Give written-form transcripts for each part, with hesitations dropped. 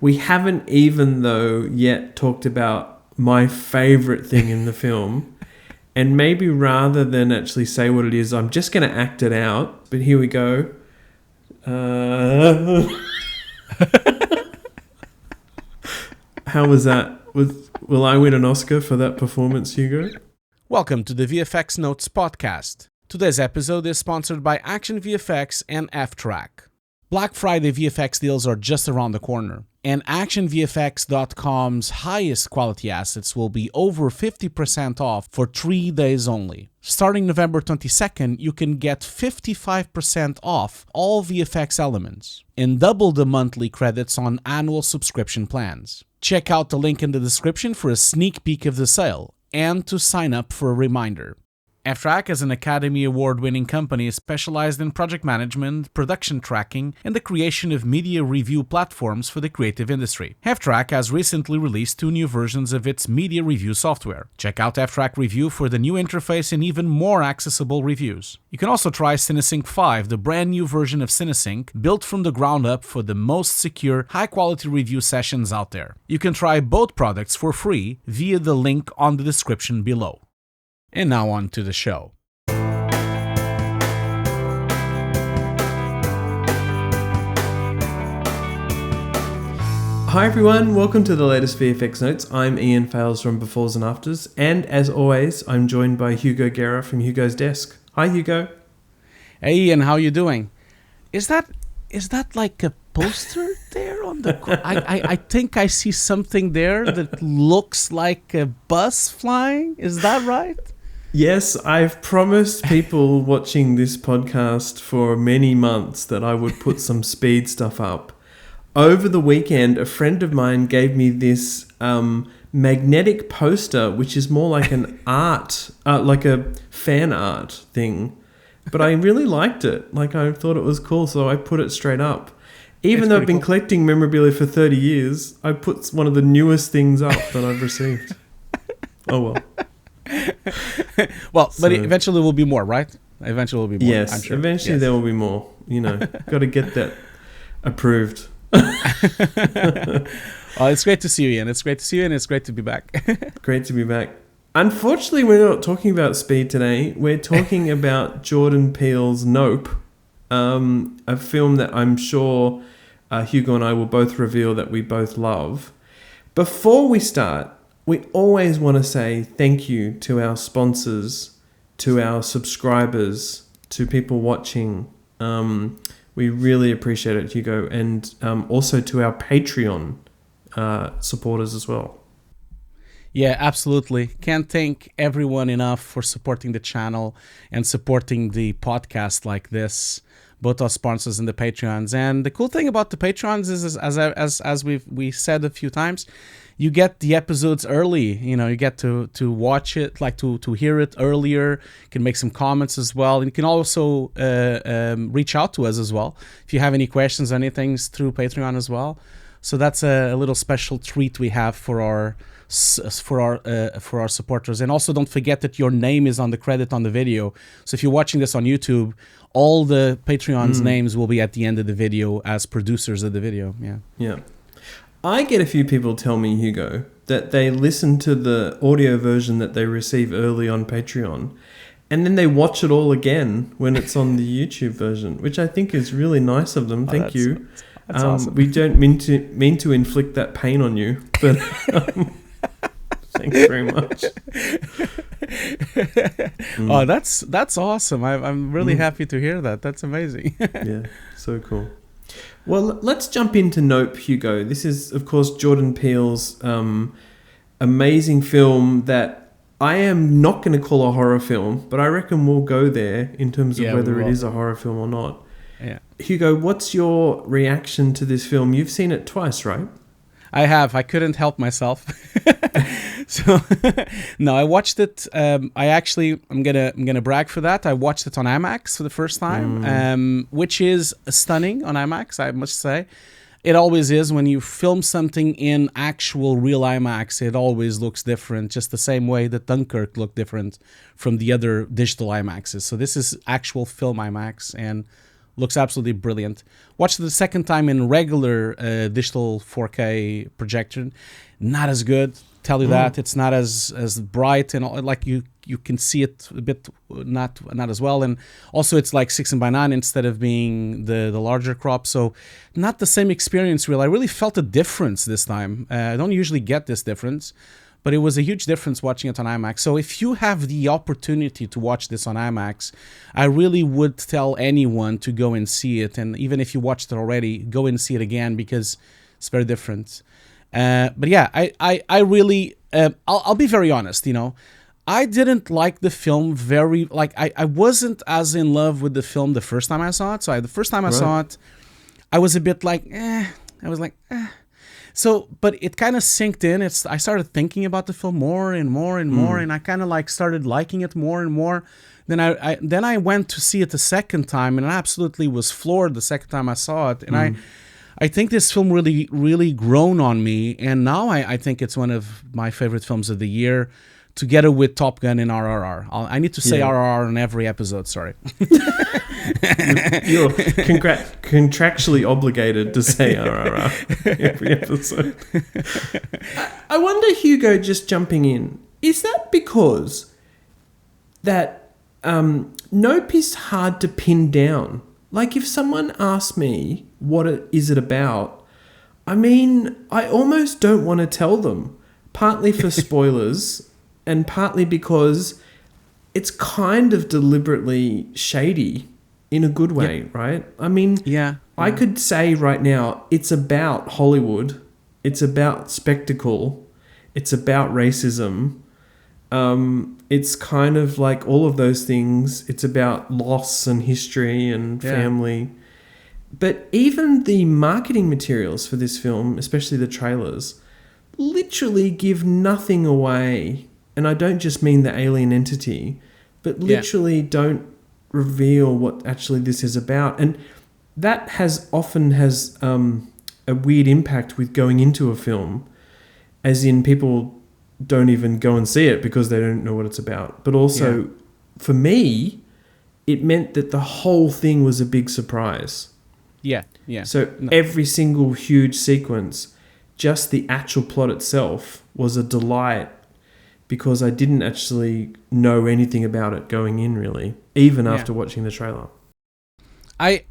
We haven't even, though, yet talked about my favorite thing in the film. And maybe rather than actually say what it is, I'm just going to act it out. But here we go. How was that? Will I win an Oscar for that performance, Hugo? Welcome to the VFX Notes podcast. Today's episode is sponsored by Action VFX and ftrack. Black Friday VFX deals are just around the corner, and actionvfx.com's highest quality assets will be over 50% off for 3 days only. Starting November 22nd, you can get 55% off all VFX elements and double the monthly credits on annual subscription plans. Check out the link in the description for a sneak peek of the sale and to sign up for a reminder. ftrack is an Academy Award-winning company specialized in project management, production tracking, and the creation of media review platforms for the creative industry. ftrack has recently released 2 new versions of its media review software. Check out ftrack Review for the new interface and even more accessible reviews. You can also try cineSync 5, the brand new version of cineSync, built from the ground up for the most secure, high-quality review sessions out there. You can try both products for free via the link on the description below. And now on to the show. Hi everyone, welcome to the latest VFX Notes. I'm Ian Fales from Befores and Afters, and as always, I'm joined by Hugo Guerra from Hugo's Desk. Hi Hugo. Hey Ian, how you doing? Is that like a poster there on the... I think I see something there that looks like a bus flying. Is that right? Yes, I've promised people watching this podcast for many months that I would put some speed stuff up. Over the weekend, a friend of mine gave me this magnetic poster, which is more like an art, like a fan art thing. But I really liked it. Like, I thought it was cool, so I put it straight up. Even though I've been collecting memorabilia for 30 years, I put one of the newest things up that I've received. Oh, well. Well, but eventually there will be more, right? Eventually there will be more. Yes, I'm sure. Eventually there will be more. You know, got to get that approved. Oh, it's great to see you, Ian. It's great to see you, and it's great to be back. Great to be back. Unfortunately, we're not talking about speed today. We're talking about Jordan Peele's Nope, a film that I'm sure Hugo and I will both reveal that we both love. Before we start, we always want to say thank you to our sponsors, to our subscribers, to people watching. We really appreciate it, Hugo, and also to our Patreon supporters as well. Yeah, absolutely. Can't thank everyone enough for supporting the channel and supporting the podcast like this, both our sponsors and the Patreons. And the cool thing about the Patreons is as we said a few times, you get the episodes early. You know, you get to watch it, like to hear it earlier. You can make some comments as well, and you can also reach out to us as well if you have any questions or anything through Patreon as well. So that's a little special treat we have for our supporters. And also don't forget that your name is on the credit on the video. So if you're watching this on YouTube, all the Patreon's names will be at the end of the video as producers of the video. Yeah. I get a few people tell me, Hugo, that they listen to the audio version that they receive early on Patreon, and then they watch it all again when it's on the YouTube version, which I think is really nice of them. Thank you. That's awesome. We don't mean to inflict that pain on you, but thanks very much. Oh, that's awesome. I'm really happy to hear that. That's amazing. Yeah, so cool. Well, let's jump into Nope, Hugo. This is, of course, Jordan Peele's amazing film that I am not going to call a horror film, but I reckon we'll go there in terms of whether it is a horror film or not. Yeah. Hugo, what's your reaction to this film? You've seen it twice, right? I have. I couldn't help myself. So no, I watched it. I'm gonna brag for that. I watched it on IMAX for the first time, which is stunning on IMAX, I must say. It always is when you film something in actual real IMAX. It always looks different, just the same way that Dunkirk looked different from the other digital IMAXs. So this is actual film IMAX, and Looks absolutely brilliant. Watched it the second time in regular digital 4K projection. Not as good. Tell you that. It's not as bright and like you can see it a bit not as well. And also it's like 16:9 instead of being the larger crop. So not the same experience really. I really felt a difference this time. I don't usually get this difference. But it was a huge difference watching it on IMAX. So if you have the opportunity to watch this on IMAX, I really would tell anyone to go and see it. And even if you watched it already, go and see it again because it's very different. But yeah, I really, I'll be very honest, I didn't like the film I wasn't as in love with the film the first time I saw it. So the first time I saw it, I was a bit like, I was like, So, but it kind of sinked in. I started thinking about the film more and more and more, and I kind of like started liking it more and more. Then I went to see it the second time, and I absolutely was floored the second time I saw it. And I think this film really, really grown on me, and now I think it's one of my favorite films of the year, together with Top Gun and RRR. I need to say RRR in every episode. Sorry. You're contractually obligated to say RRR every episode. I wonder, Hugo, just jumping in, is that because that Nope is hard to pin down? Like if someone asks me what is it about, I mean, I almost don't want to tell them, partly for spoilers and partly because it's kind of deliberately shady in a good way, right? I mean, I could say right now, it's about Hollywood, it's about spectacle, it's about racism, it's kind of like all of those things. It's about loss and history and family. But even the marketing materials for this film, especially the trailers, literally give nothing away. And I don't just mean the alien entity, but literally don't reveal what actually this is about. And that often has a weird impact with going into a film, as in people don't even go and see it because they don't know what it's about. But also, for me, it meant that the whole thing was a big surprise. So every single huge sequence, just the actual plot itself was a delight, because I didn't actually know anything about it going in, really, even after watching the trailer. I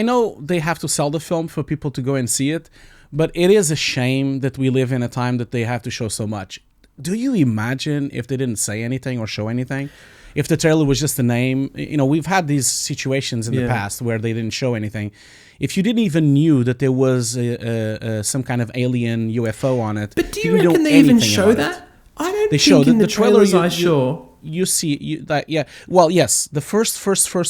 know they have to sell the film for people to go and see it, but it is a shame that we live in a time that they have to show so much. Do you imagine if they didn't say anything or show anything? If the trailer was just a name? We've had these situations in the past where they didn't show anything. If you didn't even knew that there was some kind of alien UFO on it, but do you reckon they even show that? I don't think in the trailers I saw. You see that, Well, yes, the first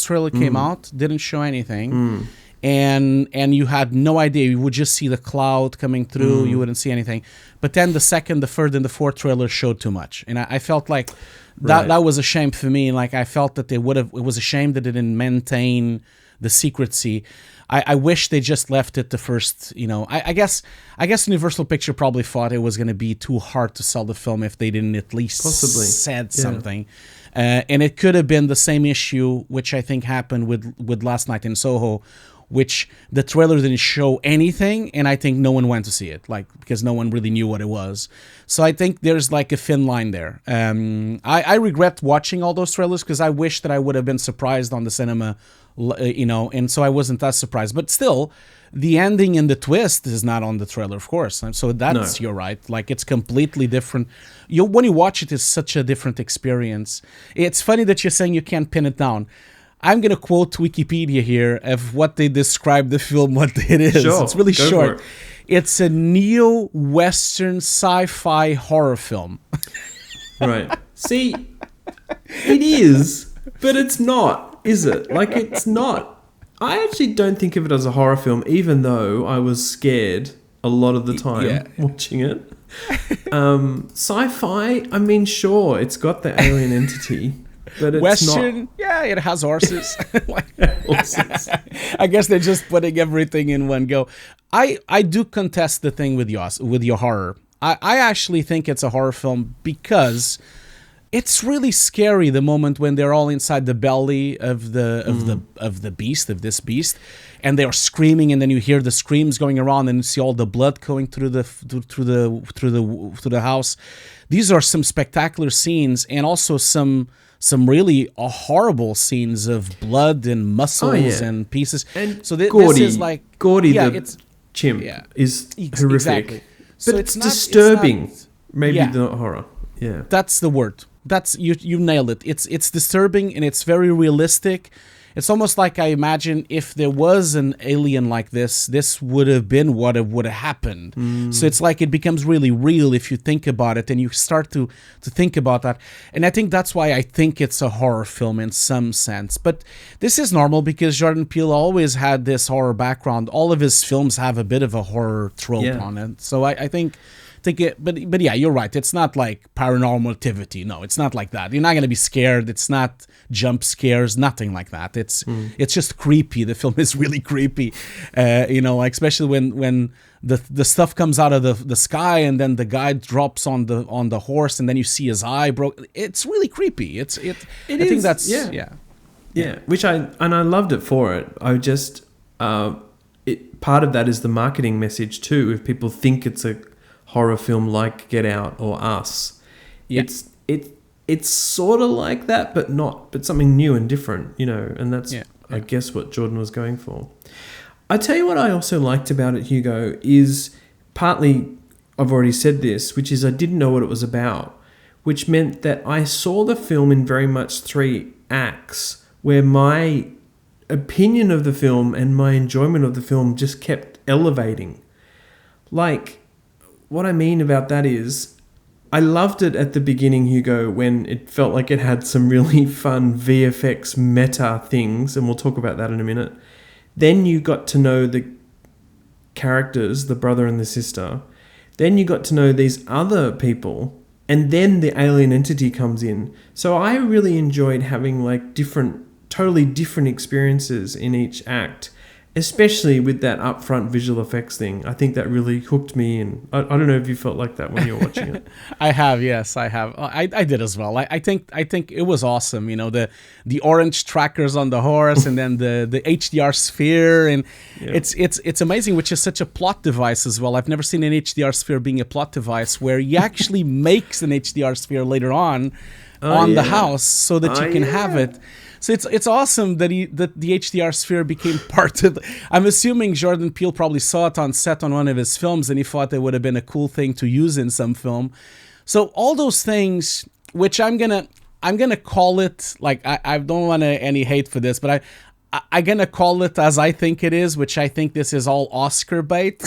trailer came out, didn't show anything, and you had no idea. You would just see the cloud coming through. You wouldn't see anything. But then the second, the third, and the fourth trailer showed too much, and I felt like that was a shame for me. Like I felt that it was a shame that they didn't maintain the secrecy. I wish they just left it the first, I guess Universal Picture probably thought it was going to be too hard to sell the film if they didn't at least said something. And it could have been the same issue, which I think happened with Last Night in Soho, which the trailer didn't show anything, and I think no one went to see it, because no one really knew what it was. So I think there's like a thin line there. I regret watching all those trailers because I wish that I would have been surprised on the cinema, and so I wasn't that surprised. But still, the ending and the twist is not on the trailer, of course. So that's, you're right. Like, it's completely different. When you watch it, it's such a different experience. It's funny that you're saying you can't pin it down. I'm going to quote Wikipedia here of what they describe the film, what it is. Sure, it's really short. It's a neo-Western sci-fi horror film. Right. See, it is, but it's not, is it? Like, it's not. I actually don't think of it as a horror film, even though I was scared a lot of the time watching it. Sci-fi, I mean, sure, it's got the alien entity. But it's Western, not. It has horses. I guess they're just putting everything in one go. I do contest the thing with your horror. I actually think it's a horror film because It's really scary the moment when they're all inside the belly of the beast, of this beast, and they're screaming, and then you hear the screams going around, and you see all the blood going through the house. These are some spectacular scenes, and also some really horrible scenes of blood and muscles and pieces. And so Gordy, this is like Gordy the chimp is horrific. Exactly. But So it's disturbing. Maybe Yeah. not horror. Yeah. That's the word. That's you nailed it. It's disturbing, and it's very realistic. It's almost like I imagine if there was an alien like this would have been what would have happened. So it's like it becomes really real if you think about it, and you start to think about that. And I think that's why I think it's a horror film in some sense. But this is normal because Jordan Peele always had this horror background. All of his films have a bit of a horror trope on it. So I think it, but yeah, you're right. It's not like Paranormal Activity. No, it's not like that. You're not gonna be scared. It's not jump scares. Nothing like that. It's just creepy. The film is really creepy. Like especially when the stuff comes out of the sky, and then the guy drops on the horse, and then you see his eye broke. It's really creepy. I think that's Yeah, which I loved it for it. I just part of that is the marketing message too. If people think it's a horror film like Get Out or Us, it's sort of like that, but something new and different, and that's I guess what Jordan was going for. I tell you what I also liked about it, Hugo, is partly I've already said this, which is I didn't know what it was about, which meant that I saw the film in very much 3 acts, where my opinion of the film and my enjoyment of the film just kept elevating. Like, what I mean about that is I loved it at the beginning, Hugo, when it felt like it had some really fun VFX meta things, and we'll talk about that in a minute. Then you got to know the characters, the brother and the sister. Then you got to know these other people, and then the alien entity comes in. So I really enjoyed having like totally different experiences in each act, especially with that upfront visual effects thing. I think that really hooked me, and I don't know if you felt like that when you were watching it. I have. I did as well. I think it was awesome. The orange trackers on the horse, and then the HDR sphere, and it's amazing, which is such a plot device as well. I've never seen an HDR sphere being a plot device where he actually makes an HDR sphere later on the house so that you can have it. So it's awesome that the HDR sphere became part of. I'm assuming Jordan Peele probably saw it on set on one of his films, and he thought it would have been a cool thing to use in some film. So all those things, which I'm gonna call it, like I don't want any hate for this, but I'm gonna call it as I think it is, which I think this is all Oscar bait.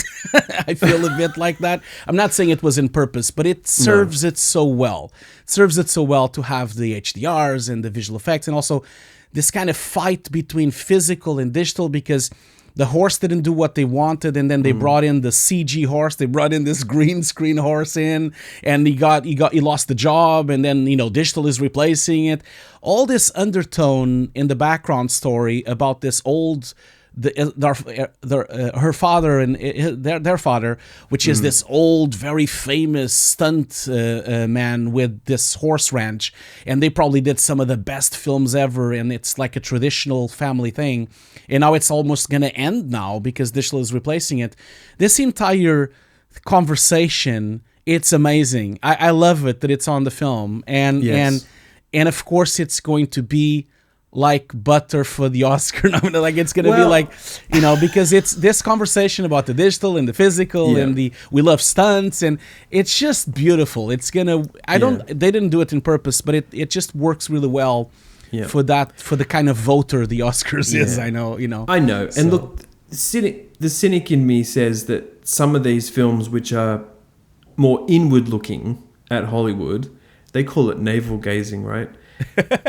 I feel a bit like that. I'm not saying it was in purpose, but it serves it so well. It serves it so well to have the HDRs and the visual effects, and also this kind of fight between physical and digital, because the horse didn't do what they wanted, and then they brought in the CG horse. They brought in this green screen horse in, and he lost the job, and then digital is replacing it. All this undertone in the background story about this old, her father and their father, which is this old, very famous stunt man with this horse ranch, and they probably did some of the best films ever, and it's like a traditional family thing, and now it's almost gonna end now because digital is replacing it. This entire conversation, it's amazing. I love it that it's on the film, and of course it's going to be like butter for the Oscar. Like it's gonna be like, because it's this conversation about the digital and the physical and we love stunts, and it's just beautiful. It's gonna they didn't do it in purpose, but it just works really well for the kind of voter the Oscars is. I know. So. And look, the cynic in me says that some of these films which are more inward looking at Hollywood, they call it navel gazing, right?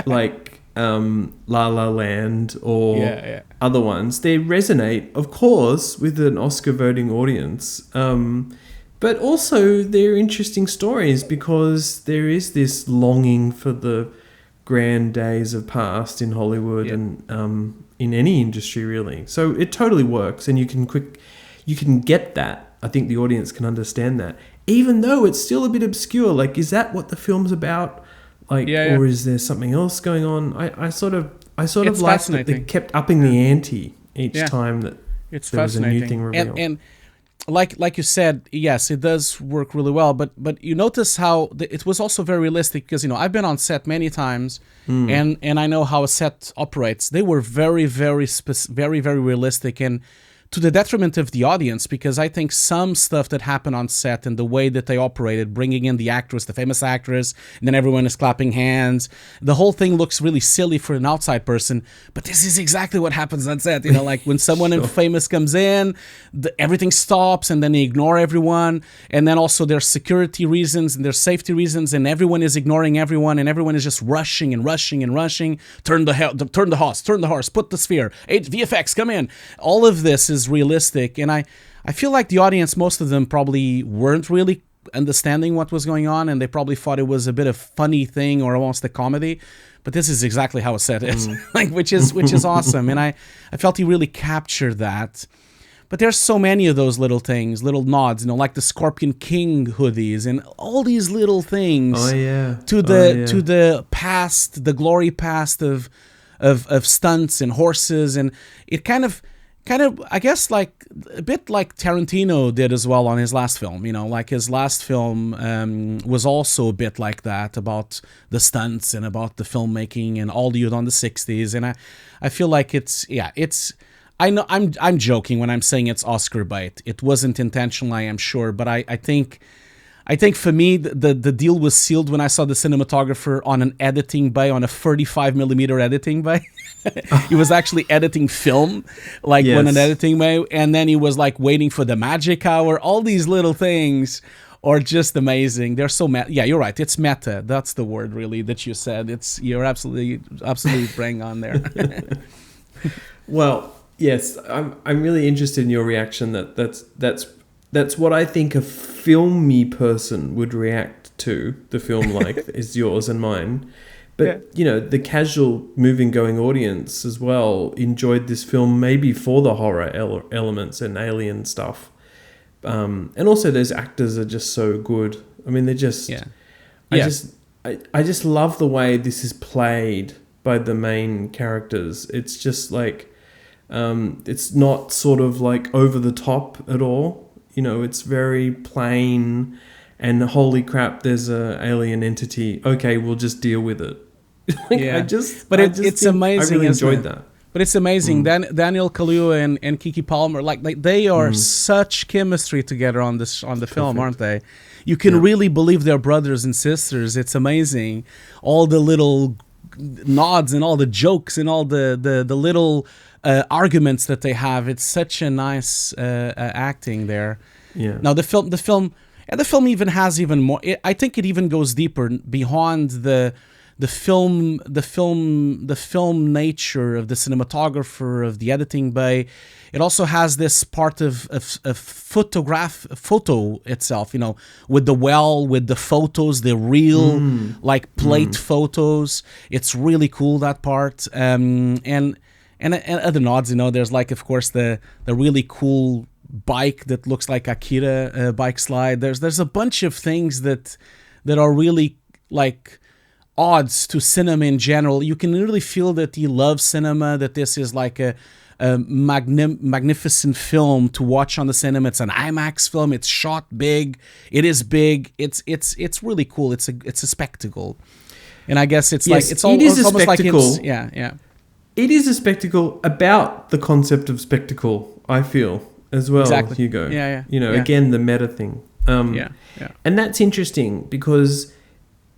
Like La La Land or other ones, they resonate, of course, with an Oscar voting audience, but also they're interesting stories because there is this longing for the grand days of past in Hollywood and in any industry really. So it totally works, and you can get that. I think the audience can understand that, even though it's still a bit obscure. Like, is that what the film's about? Like, or is there something else going on? I sort of like that they kept upping the ante each time that there was a new thing revealed. And like you said, yes, it does work really well. But you notice how it was also very realistic because I've been on set many times, and I know how a set operates. They were very very very realistic, and to the detriment of the audience, because I think some stuff that happened on set and the way that they operated, bringing in the actress, the famous actress, and then everyone is clapping hands, the whole thing looks really silly for an outside person, but this is exactly what happens on set. Like when someone famous comes in, everything stops, and then they ignore everyone, and then also there's security reasons and there's safety reasons, and everyone is ignoring everyone, and everyone is just rushing and rushing and rushing. Turn the horse, put the sphere, VFX, come in. All of this is realistic, and I feel like the audience, most of them probably weren't really understanding what was going on, and they probably thought it was a bit of funny thing or almost a comedy, but this is exactly how a set is. Like which is awesome, and I felt he really captured that. But there's so many of those little things, little nods, like the Scorpion King hoodies and all these little things to the past, the glory past of stunts and horses, and it kind of, I guess, like a bit like Tarantino did as well on his last film. Like his last film was also a bit like that, about the stunts and about the filmmaking and all on the 60s. And I feel like it's. I know I'm joking when I'm saying it's Oscar bait. It wasn't intentional, I am sure, but I think for me, the deal was sealed when I saw the cinematographer on an editing bay, on a 35mm editing bay. He was actually editing film, like when an editing bay, and then he was like waiting for the magic hour. All these little things are just amazing. They're so yeah, you're right. It's meta. That's the word really that you said. You're absolutely bang on there. Well, yes, I'm really interested in your reaction. That's what I think a filmy person would react to the film like is yours and mine. But, the casual moving going audience as well enjoyed this film maybe for the horror elements and alien stuff. And also those actors are just so good. I mean, they're just... I just love the way this is played by the main characters. It's just like... it's not sort of like over the top at all. It's very plain, and holy crap, there's a alien entity. Okay, we'll just deal with it. It's amazing. I really enjoyed that. But it's amazing. Daniel Kaluuya and Keke Palmer, like they are such chemistry together on the film, aren't they? You can really believe they're brothers and sisters. It's amazing. All the little nods and all the jokes and all the little arguments that they have. It's such a nice acting there. Yeah. Now the film even has even more. I think it even goes deeper beyond the film nature of the cinematographer, of the editing bay. It also has this part of photo itself, with the well, with the photos, the real like plate photos. It's really cool, that part. And other nods, there's like, of course, the really cool bike that looks like Akira bike slide. There's a bunch of things that are really like odds to cinema in general. You can really feel that he loves cinema, that this is like a magnificent film to watch on the cinema. It's an IMAX film. It's shot big. It is big. It's really cool. It's a spectacle. And I guess it's almost like it's, It is a spectacle about the concept of spectacle, I feel, as well, Hugo. Again, the meta thing. And that's interesting because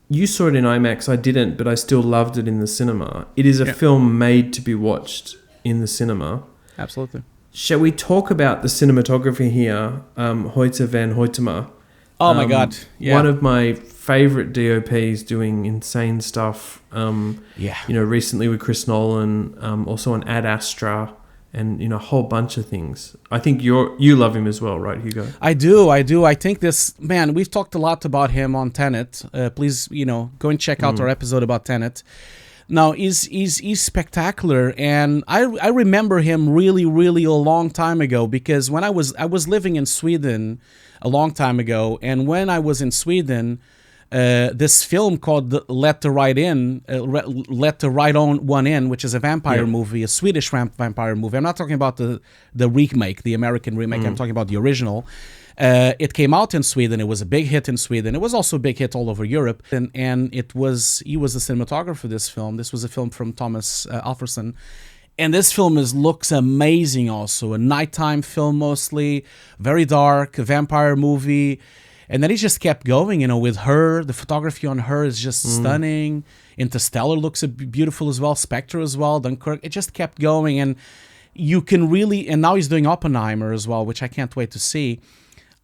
you saw it in IMAX. I didn't, but I still loved it in the cinema. It is a film made to be watched in the cinema. Absolutely. Shall we talk about the cinematography here? Hoyte van Hoytema. Oh my God! Yeah. One of my favorite DOPs doing insane stuff. Recently with Chris Nolan, also on Ad Astra, and a whole bunch of things. I think you love him as well, right, Hugo? I do. I think we've talked a lot about him on Tenet. Please, go and check out our episode about Tenet. Now, he's spectacular, and I remember him really, really a long time ago, because when I was living in Sweden a long time ago, and when I was in Sweden, this film called Let the Right One In, which is a vampire movie, a Swedish vampire movie. I'm not talking about the remake, the American remake. I'm talking about the original. It came out in Sweden. It was a big hit in Sweden. It was also a big hit all over Europe. And he was the cinematographer for this film. This was a film from Thomas Alfredson. And this film looks amazing also. A nighttime film mostly, very dark, a vampire movie. And then he just kept going, with her. The photography on her is just stunning. Interstellar looks beautiful as well. Spectre as well. Dunkirk. It just kept going. And you can really... And now he's doing Oppenheimer as well, which I can't wait to see.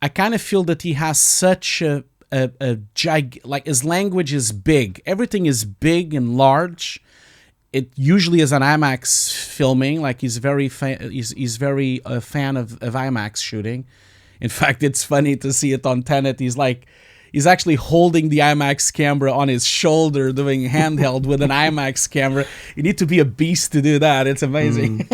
I kind of feel that he has such his language is big. Everything is big and large. It usually is an IMAX filming. Like he's very a fan of IMAX shooting. In fact, it's funny to see it on Tenet. He's actually holding the IMAX camera on his shoulder, doing handheld with an IMAX camera. You need to be a beast to do that. It's amazing.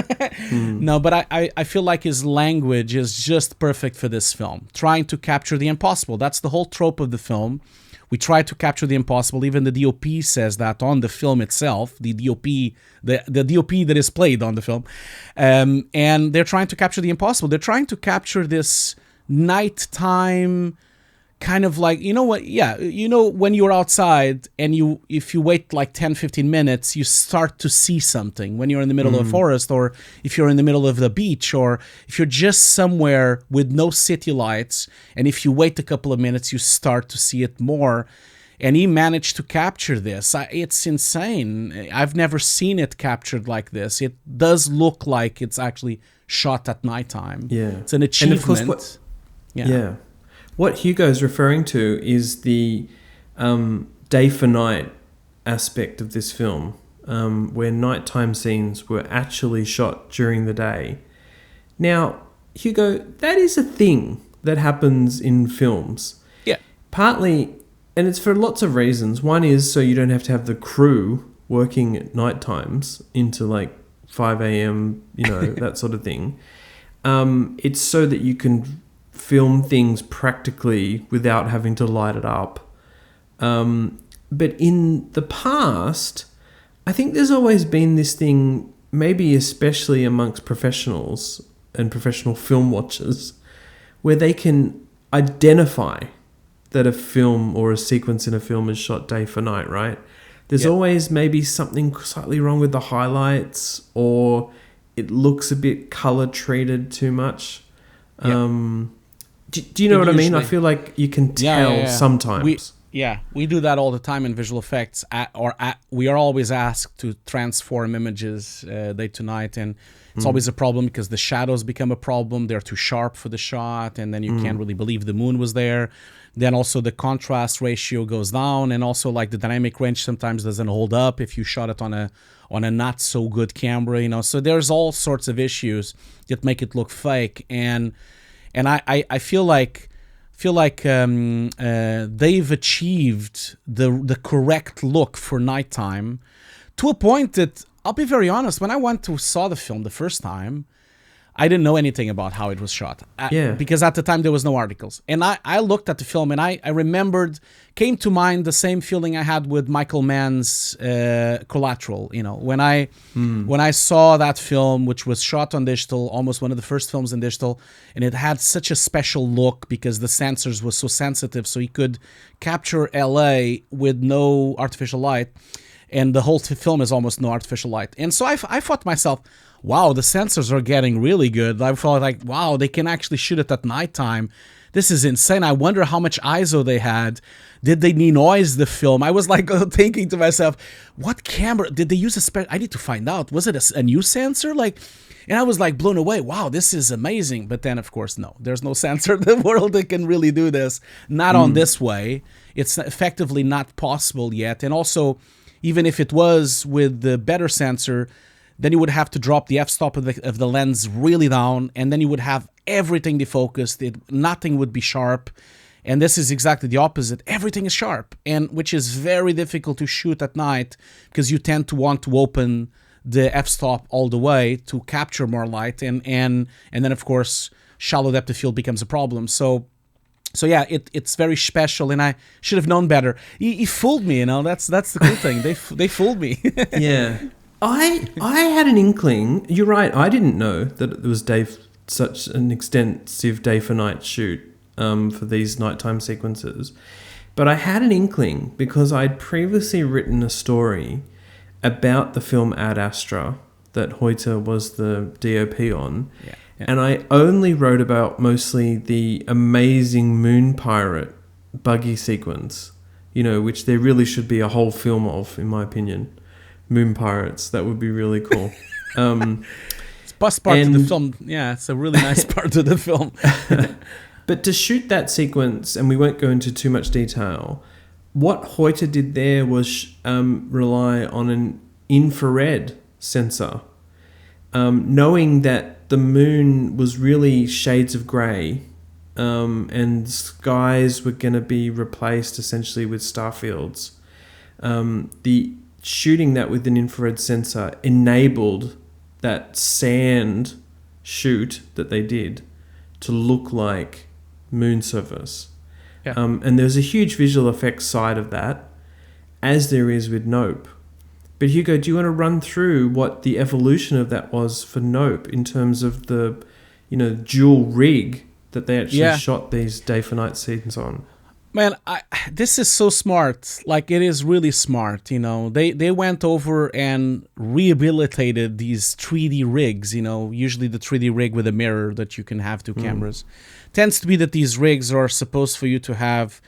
No, but I feel like his language is just perfect for this film. Trying to capture the impossible. That's the whole trope of the film. We try to capture the impossible. Even the DOP says that on the film itself, the DOP that is played on the film. And they're trying to capture the impossible. They're trying to capture this nighttime kind of like, when you're outside and if you wait like 10, 15 minutes, you start to see something when you're in the middle of a forest, or if you're in the middle of the beach, or if you're just somewhere with no city lights, and if you wait a couple of minutes, you start to see it more. And he managed to capture this. It's insane. I've never seen it captured like this. It does look like it's actually shot at nighttime. Yeah. It's an achievement. And of course, what Hugo's referring to is the day for night aspect of this film, where nighttime scenes were actually shot during the day. Now, Hugo, that is a thing that happens in films. Yeah. Partly, and it's for lots of reasons. One is so you don't have to have the crew working at night times into like 5 a.m., that sort of thing. It's so that you can film things practically without having to light it up. But in the past, I think there's always been this thing, maybe especially amongst professionals and professional film watchers, where they can identify that a film or a sequence in a film is shot day for night, right? There's always maybe something slightly wrong with the highlights, or it looks a bit color treated too much. Do you know what I mean? I feel like you can tell sometimes. We do that all the time in visual effects. We are always asked to transform images day to night, and it's always a problem because the shadows become a problem. They're too sharp for the shot, and then you can't really believe the moon was there. Then also the contrast ratio goes down, and also like the dynamic range sometimes doesn't hold up if you shot it on a not so good camera, So there's all sorts of issues that make it look fake, and I feel like they've achieved the correct look for nighttime to a point that, I'll be very honest, when I saw the film the first time, I didn't know anything about how it was shot. Because at the time there was no articles. And I looked at the film and I remembered, came to mind the same feeling I had with Michael Mann's Collateral. When I saw that film, which was shot on digital, almost one of the first films in digital, and it had such a special look because the sensors were so sensitive, so he could capture LA with no artificial light. And the whole film is almost no artificial light. And so I thought to myself, wow, the sensors are getting really good. I felt like, wow, they can actually shoot it at nighttime. This is insane. I wonder how much ISO they had. Did they denoise the film? I was like thinking to myself, what camera? Did they use I need to find out. Was it a new sensor? And I was like blown away. Wow, this is amazing. But then, of course, no. There's no sensor in the world that can really do this. Not on this way. It's effectively not possible yet. And also, even if it was with the better sensor, then you would have to drop the f-stop of the lens really down, and then you would have everything defocused. Nothing would be sharp. And this is exactly the opposite. Everything is sharp, and which is very difficult to shoot at night because you tend to want to open the f-stop all the way to capture more light. And then, of course, shallow depth of field becomes a problem. So So yeah, it's very special, and I should have known better. He fooled me, That's the cool thing. They fooled me. Yeah, I had an inkling. You're right. I didn't know that it was such an extensive day for night shoot for these nighttime sequences, but I had an inkling because I'd previously written a story about the film Ad Astra that Hoyte was the DOP on. Yeah. And I only wrote about mostly the amazing moon pirate buggy sequence, which there really should be a whole film of, in my opinion. Moon pirates, that would be really cool. It's best part of the film. Yeah, it's a really nice part of the film. But to shoot that sequence, and we won't go into too much detail, what Hoyte did there was rely on an infrared sensor, knowing that the moon was really shades of grey, and skies were going to be replaced essentially with star fields. The shooting that with an infrared sensor enabled that sand shoot that they did to look like moon surface. Yeah. And there's a huge visual effects side of that, as there is with Nope. But Hugo, do you want to run through what the evolution of that was for Nope in terms of the, dual rig that they actually shot these day for night scenes on? Man, this is so smart. Like, it is really smart. They went over and rehabilitated these 3D rigs. Usually the 3D rig with a mirror that you can have two cameras. Tends to be that these rigs are supposed for you to have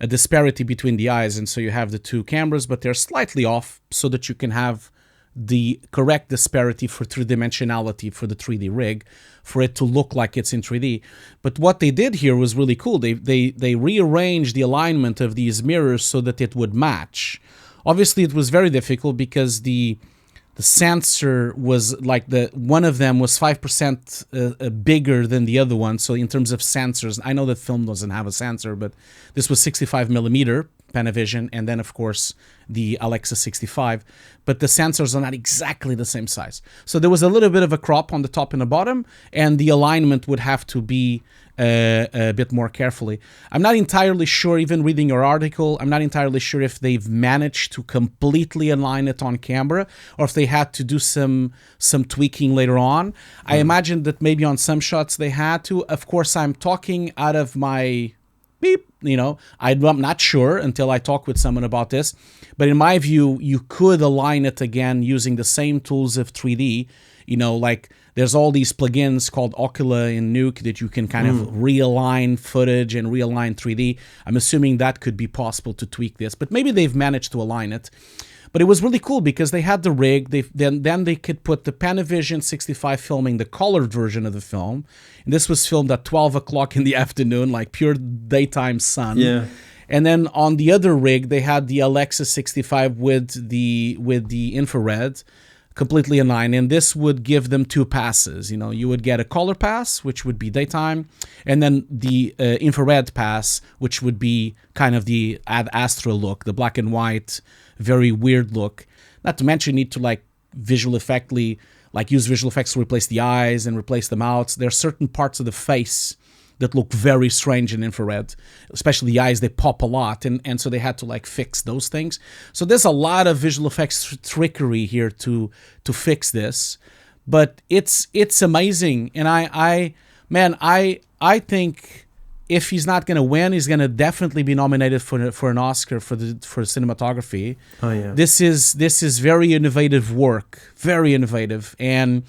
a disparity between the eyes, and so you have the two cameras, but they're slightly off so that you can have the correct disparity for three-dimensionality for the 3D rig, for it to look like it's in 3D. But what they did here was really cool. They rearranged the alignment of these mirrors so that it would match. Obviously, it was very difficult because the sensor was like one of them was 5% bigger than the other one. So in terms of sensors, I know that film doesn't have a sensor, but this was 65mm Panavision, and then of course the Alexa 65, but the sensors are not exactly the same size. So there was a little bit of a crop on the top and the bottom, and the alignment would have to be a bit more carefully. I'm not entirely sure, even reading your article, I'm not entirely sure if they've managed to completely align it on camera or if they had to do some tweaking later on. I imagine that maybe on some shots they had to. Of course, I'm talking out of my beep, I'm not sure until I talk with someone about this. But in my view, you could align it again using the same tools of 3D. Like there's all these plugins called Ocula and Nuke that you can kind of realign footage and realign 3D. I'm assuming that could be possible to tweak this, but maybe they've managed to align it. But it was really cool because they had the rig. Then they could put the Panavision 65 filming the colored version of the film. And this was filmed at 12 o'clock in the afternoon, like pure daytime sun. Yeah. And then on the other rig, they had the Alexa 65 with the infrared, completely aligned. And this would give them two passes. You would get a color pass, which would be daytime, and then the infrared pass, which would be kind of the Ad Astra look, the black and white, very weird look. Not to mention, you need to use visual effects to replace the eyes and replace the mouths. There are certain parts of the face that look very strange in infrared, especially the eyes. They pop a lot, and so they had to fix those things. So there's a lot of visual effects trickery here to fix this, but it's amazing. And I think if he's not going to win, he's going to definitely be nominated for an Oscar for cinematography. Oh yeah. This is very innovative work, very innovative, and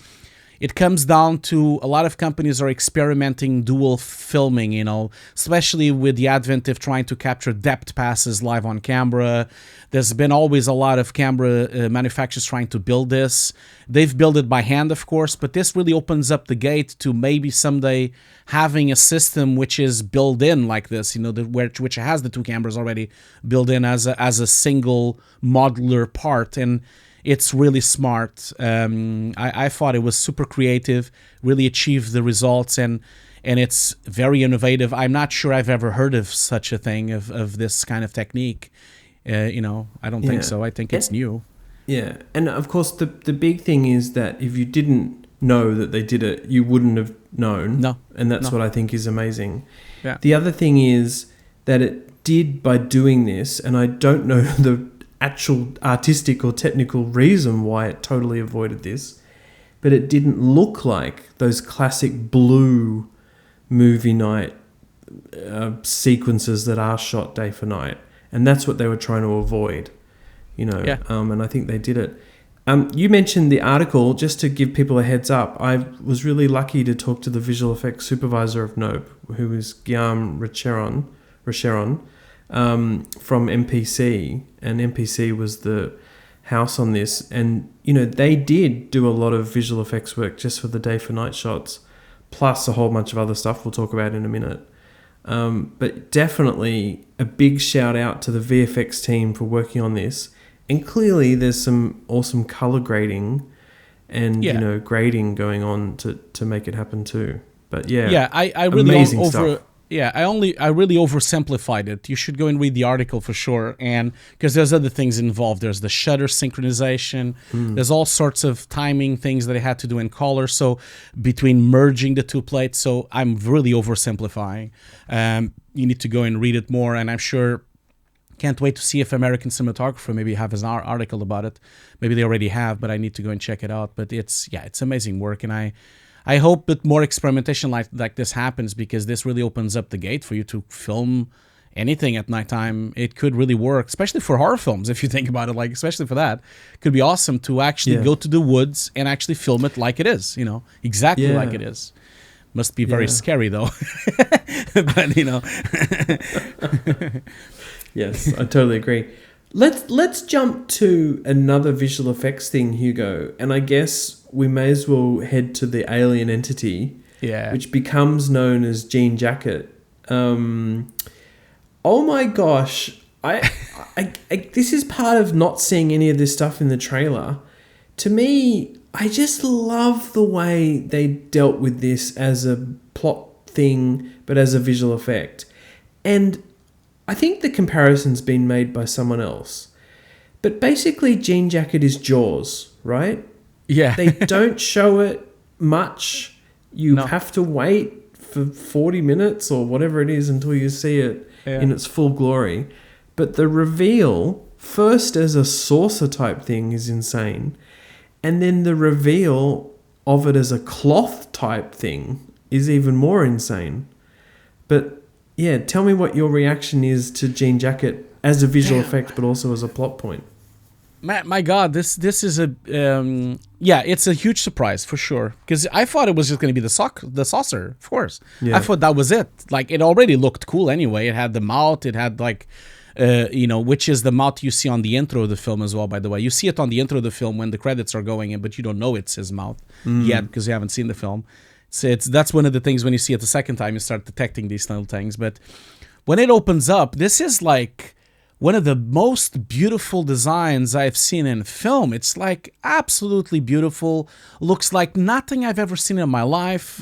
it comes down to a lot of companies are experimenting dual filming, especially with the advent of trying to capture depth passes live on camera. There's been always a lot of camera manufacturers trying to build this. They've built it by hand, of course, but this really opens up the gate to maybe someday having a system which is built in like this, which has the two cameras already built in as a single modular part. And it's really smart. I thought it was super creative, really achieved the results, and it's very innovative. I'm not sure I've ever heard of such a thing, of this kind of technique. I don't think so. I think it's new. Yeah, and of course the big thing is that if you didn't know that they did it, you wouldn't have known. No. And that's what I think is amazing. Yeah. The other thing is that it did, by doing this, and I don't know the actual artistic or technical reason why it totally avoided this, but it didn't look like those classic blue movie night sequences that are shot day for night. And that's what they were trying to avoid, and I think they did it. You mentioned the article. Just to give people a heads up, I was really lucky to talk to the visual effects supervisor of Nope, who is Guillaume Richeron, from MPC, and MPC was the house on this. And, they did do a lot of visual effects work just for the day for night shots, plus a whole bunch of other stuff we'll talk about in a minute. But definitely a big shout out to the VFX team for working on this. And clearly there's some awesome color grading and, grading going on to make it happen too. But I really amazing stuff. Yeah, I really oversimplified it. You should go and read the article for sure, and because there's other things involved. There's the shutter synchronization. There's all sorts of timing things that I had to do in color. So between merging the two plates, so I'm really oversimplifying. You need to go and read it more, and I'm sure. Can't wait to see if American Cinematographer maybe have an article about it. Maybe they already have, but I need to go and check it out. But it's amazing work, and I hope that more experimentation like this happens, because this really opens up the gate for you to film anything at nighttime. It could really work, especially for horror films, if you think about it, especially for that. It could be awesome to actually go to the woods and actually film it like it is, exactly like it is. Must be very scary, though. But, Yes, I totally agree. Let's jump to another visual effects thing, Hugo, and I guess we may as well head to the alien entity, which becomes known as Jean Jacket. Oh my gosh, I this is part of not seeing any of this stuff in the trailer. To me, I just love the way they dealt with this as a plot thing, but as a visual effect. And I think the comparison's been made by someone else. But basically, Jean Jacket is Jaws, right? Yeah. They don't show it much. You have to wait for 40 minutes or whatever it is until you see it in its full glory. But the reveal, first as a saucer type thing, is insane. And then the reveal of it as a cloth type thing is even more insane. But yeah, tell me what your reaction is to Jean Jacket as a visual effect, but also as a plot point. My God, this is a it's a huge surprise for sure, because I thought it was just going to be the saucer, of course. I thought that was it. It already looked cool anyway. It had the mouth. It had which is the mouth you see on the intro of the film as well. By the way, you see it on the intro of the film when the credits are going in, but you don't know it's his mouth yet because you haven't seen the film. So that's one of the things when you see it the second time, you start detecting these little things. But when it opens up, this is one of the most beautiful designs I've seen in film. It's absolutely beautiful. Looks like nothing I've ever seen in my life.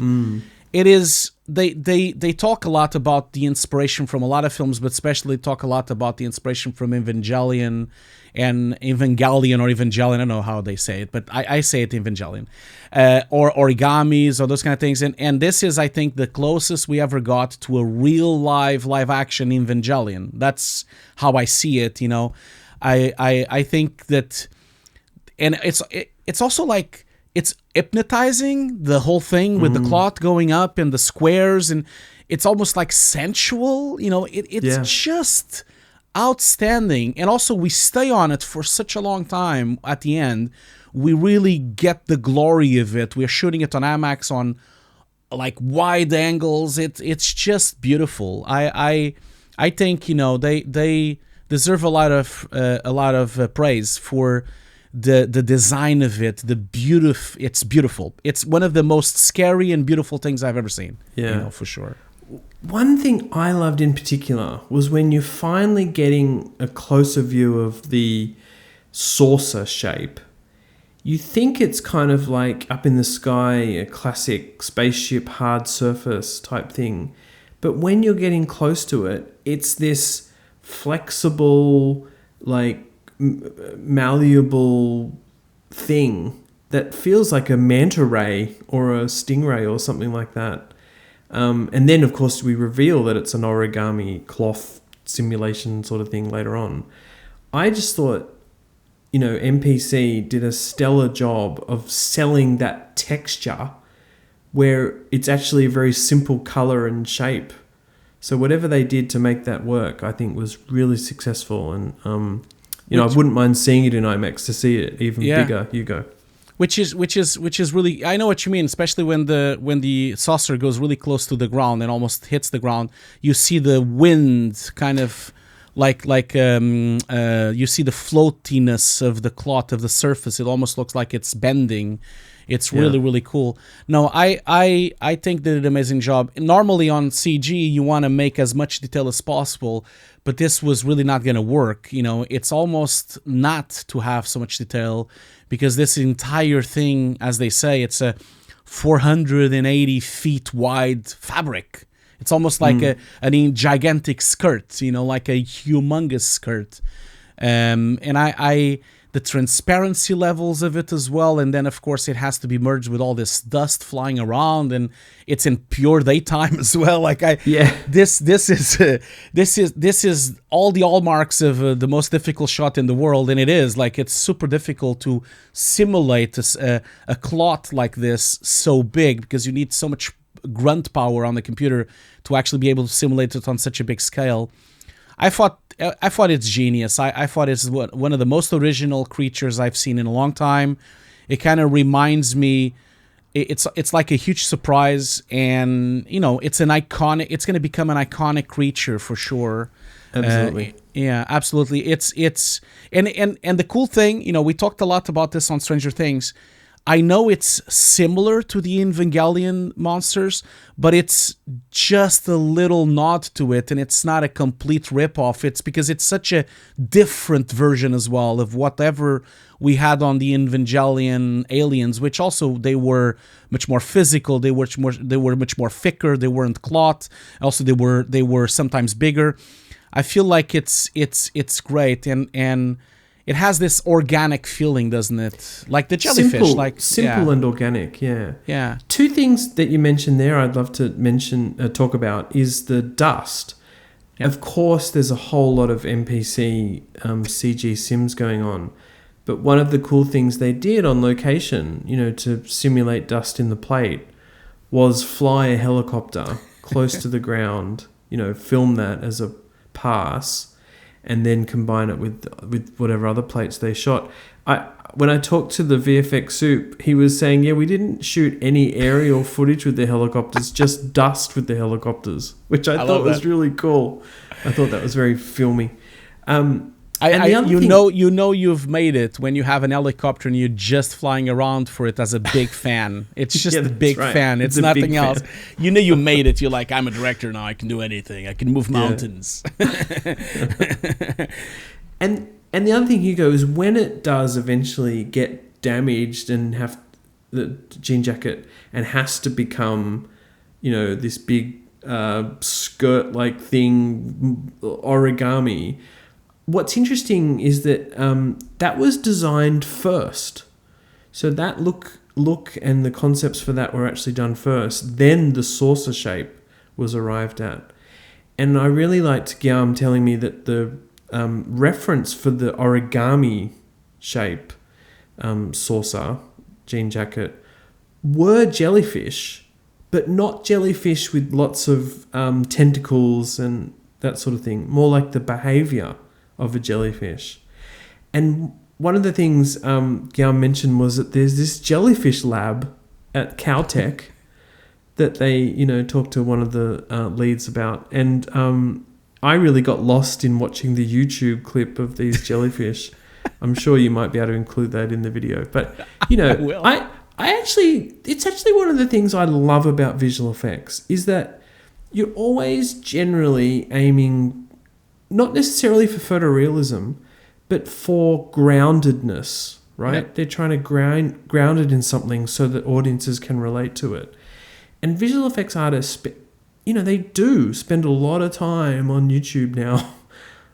It is. They talk a lot about the inspiration from a lot of films, but especially talk a lot about the inspiration from Evangelion or Evangelion. I don't know how they say it, but I say it Evangelion, or origamis or those kind of things. And this is, I think, the closest we ever got to a real live action Evangelion. That's how I see it. I think that, and it's also it's hypnotizing, the whole thing with the cloth going up and the squares, and it's almost sensual. It's just outstanding. And also, we stay on it for such a long time. At the end, we really get the glory of it. We're shooting it on IMAX on wide angles. It's just beautiful. I think they deserve a lot of praise for the design of it. It's beautiful. It's one of the most scary and beautiful things I've ever seen. For sure. One thing I loved in particular was when you're finally getting a closer view of the saucer shape. You think it's kind of up in the sky, a classic spaceship hard surface type thing. But when you're getting close to it, it's this flexible, malleable thing that feels like a manta ray or a stingray or something like that. And then, of course, we reveal that it's an origami cloth simulation sort of thing later on. I just thought, MPC did a stellar job of selling that texture where it's actually a very simple color and shape. So whatever they did to make that work, I think was really successful. And, I wouldn't mind seeing it in IMAX to see it even bigger. Hugo. Which is really, I know what you mean, especially when the saucer goes really close to the ground and almost hits the ground. You see the wind kind of like you see the floatiness of the cloth of the surface. It almost looks like it's bending. It's really, really cool. No, I think they did an amazing job. Normally on CG, you want to make as much detail as possible, but this was really not going to work. It's almost not to have so much detail because this entire thing, as they say, it's a 480 feet wide fabric. It's almost like a gigantic skirt, like a humongous skirt. And the transparency levels of it as well, and then of course it has to be merged with all this dust flying around, and it's in pure daytime as well. This is all the hallmarks of the most difficult shot in the world, and it is it's super difficult to simulate a cloth like this so big because you need so much grunt power on the computer to actually be able to simulate it on such a big scale. I thought it's genius. I thought it's one of the most original creatures I've seen in a long time. It kind of reminds me, it's like a huge surprise, and it's an iconic. It's going to become an iconic creature for sure. Absolutely. Yeah, absolutely. It's and the cool thing, we talked a lot about this on Stranger Things. I know it's similar to the Evangelion monsters, but it's just a little nod to it, and it's not a complete ripoff. It's because it's such a different version as well of whatever we had on the Evangelion aliens, which also they were much more physical. They were much more thicker. They weren't cloth. Also, they were sometimes bigger. I feel like it's great, and it has this organic feeling, doesn't it? Like the jellyfish. Simple and organic, yeah. Yeah. Two things that you mentioned there I'd love to talk about is the dust. Yep. Of course, there's a whole lot of MPC CG sims going on. But one of the cool things they did on location, to simulate dust in the plate, was fly a helicopter close to the ground, film that as a pass, and then combine it with whatever other plates they shot. When I talked to the VFX soup, he was saying, we didn't shoot any aerial footage with the helicopters, just dust with the helicopters, which I thought was really cool. I thought that was very filmy. You've made it when you have an helicopter and you're just flying around for it as a big fan. It's just a big fan. It's nothing else. You made it. You're like, I'm a director now. I can do anything. I can move mountains. And the other thing, Hugo, is when it does eventually get damaged and have the jean jacket and has to become, this big skirt-like thing, origami. What's interesting is that that was designed first. So that look and the concepts for that were actually done first. Then the saucer shape was arrived at. And I really liked Guillaume telling me that the reference for the origami shape saucer, jean jacket, were jellyfish, but not jellyfish with lots of tentacles and that sort of thing. More like the behavior of a jellyfish. And one of the things Guillaume mentioned was that there's this jellyfish lab at Celtx that they, talked to one of the leads about. And I really got lost in watching the YouTube clip of these jellyfish. I'm sure you might be able to include that in the video. But, I actually, it's actually one of the things I love about visual effects is that you're always generally aiming not necessarily for photorealism, but for groundedness, right? Yep. They're trying to ground it in something so that audiences can relate to it. And visual effects artists, they do spend a lot of time on YouTube now,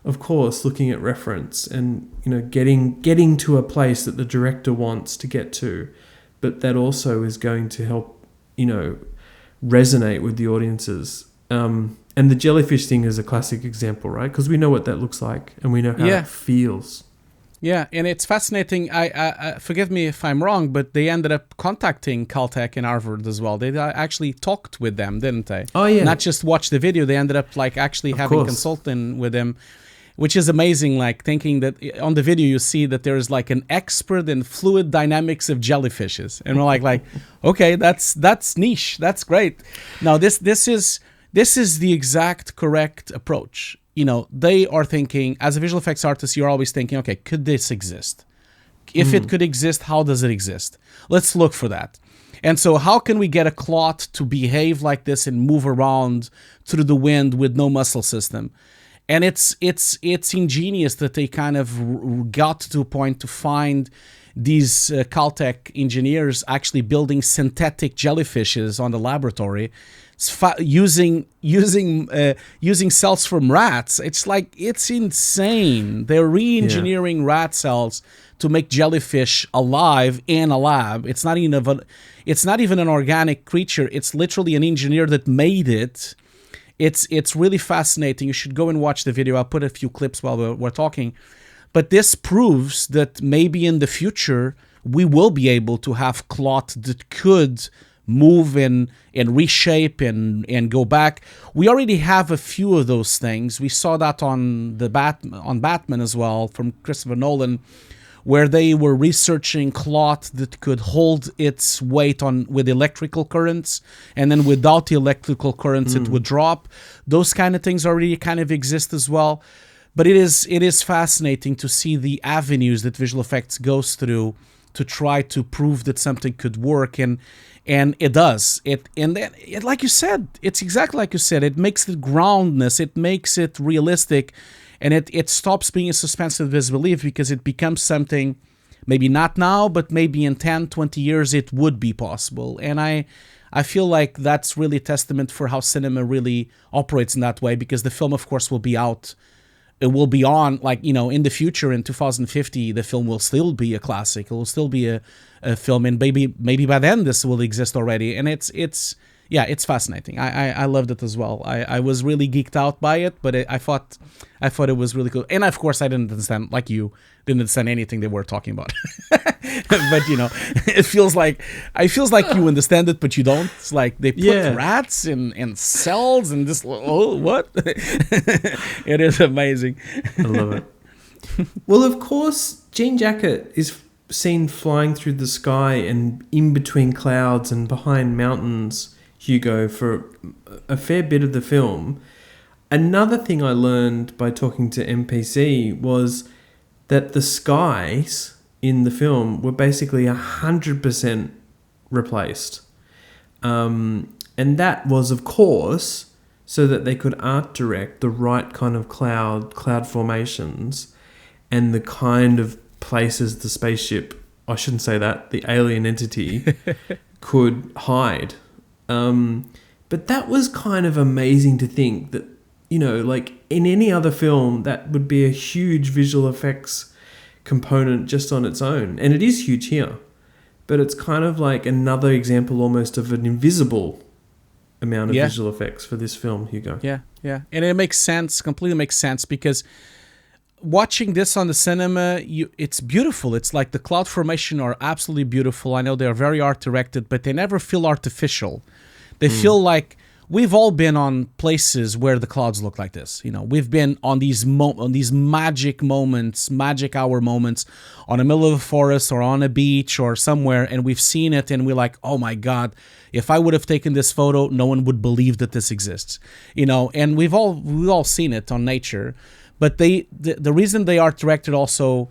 of course, looking at reference and, getting to a place that the director wants to get to, but that also is going to help, resonate with the audiences. And the jellyfish thing is a classic example, right? Because we know what that looks like and we know how it feels. Yeah, and it's fascinating. I forgive me if I'm wrong, but they ended up contacting Caltech and Harvard as well. They actually talked with them, didn't they? Oh, yeah. Not just watch the video. They ended up like actually having consulting with them, which is amazing. Like thinking that on the video you see that there's like an expert in fluid dynamics of jellyfishes, and we're like, okay, that's niche. That's great. Now this is the exact correct approach. You know, they are thinking, as a visual effects artist, you're always thinking, okay, could this exist? If it could exist, how does it exist? Let's look for that. And so how can we get a cloth to behave like this and move around through the wind with no muscle system? And it's ingenious that they kind of got to a point to find these Caltech engineers actually building synthetic jellyfishes on the laboratory, using cells from rats. It's insane. They're re-engineering rat cells to make jellyfish alive in a lab. It's not even an organic creature. It's literally an engineer that made it. It's really fascinating. You should go and watch the video. I'll put a few clips while we're talking. But this proves that maybe in the future we will be able to have cloth that could move and reshape and go back. We already have a few of those things. We saw that on Batman as well from Christopher Nolan, where they were researching cloth that could hold its weight with electrical currents, and then without the electrical currents it would drop. Those kind of things already kind of exist as well. But it is fascinating to see the avenues that visual effects goes through to try to prove that something could work, and it does. It like you said, it's exactly like you said. It makes it groundness, it makes it realistic, and it stops being a suspense of disbelief because it becomes something, maybe not now, but maybe in 10, 20 years it would be possible. And I feel like that's really a testament for how cinema really operates in that way, because the film, of course, will be out. It will be on, like, you know, in the future, in 2050, the film will still be a classic. It will still be a film, and maybe by then this will exist already. And it's fascinating. I loved it as well. I was really geeked out by it, but I thought it was really cool. And of course, I didn't understand, like you, didn't understand anything they were talking about. But, you know, I feels like you understand it, but you don't. It's like they put rats in cells and this. Oh, what? It is amazing. I love it. Well, of course, Jean Jacket is seen flying through the sky and in between clouds and behind mountains, Hugo, for a fair bit of the film. Another thing I learned by talking to MPC was that the skies in the film were basically 100% replaced. And that was, of course, so that they could art direct the right kind of cloud formations and the kind of places the spaceship, I shouldn't say that, the alien entity could hide. But that was kind of amazing to think that, you know, like in any other film, that would be a huge visual effects component just on its own. And it is huge here. But it's kind of like another example almost of an invisible amount of visual effects for this film, Hugo. Yeah. And it makes sense, completely makes sense, because watching this on the cinema, it's beautiful. It's like the cloud formation are absolutely beautiful. I know they're very art directed, but they never feel artificial. They feel like we've all been on places where the clouds look like this. You know, we've been on these magic moments, magic hour moments on the middle of a forest or on a beach or somewhere, and we've seen it and we're like, oh my God, if I would have taken this photo, no one would believe that this exists. You know, and we've all seen it on nature. But the reason they art directed also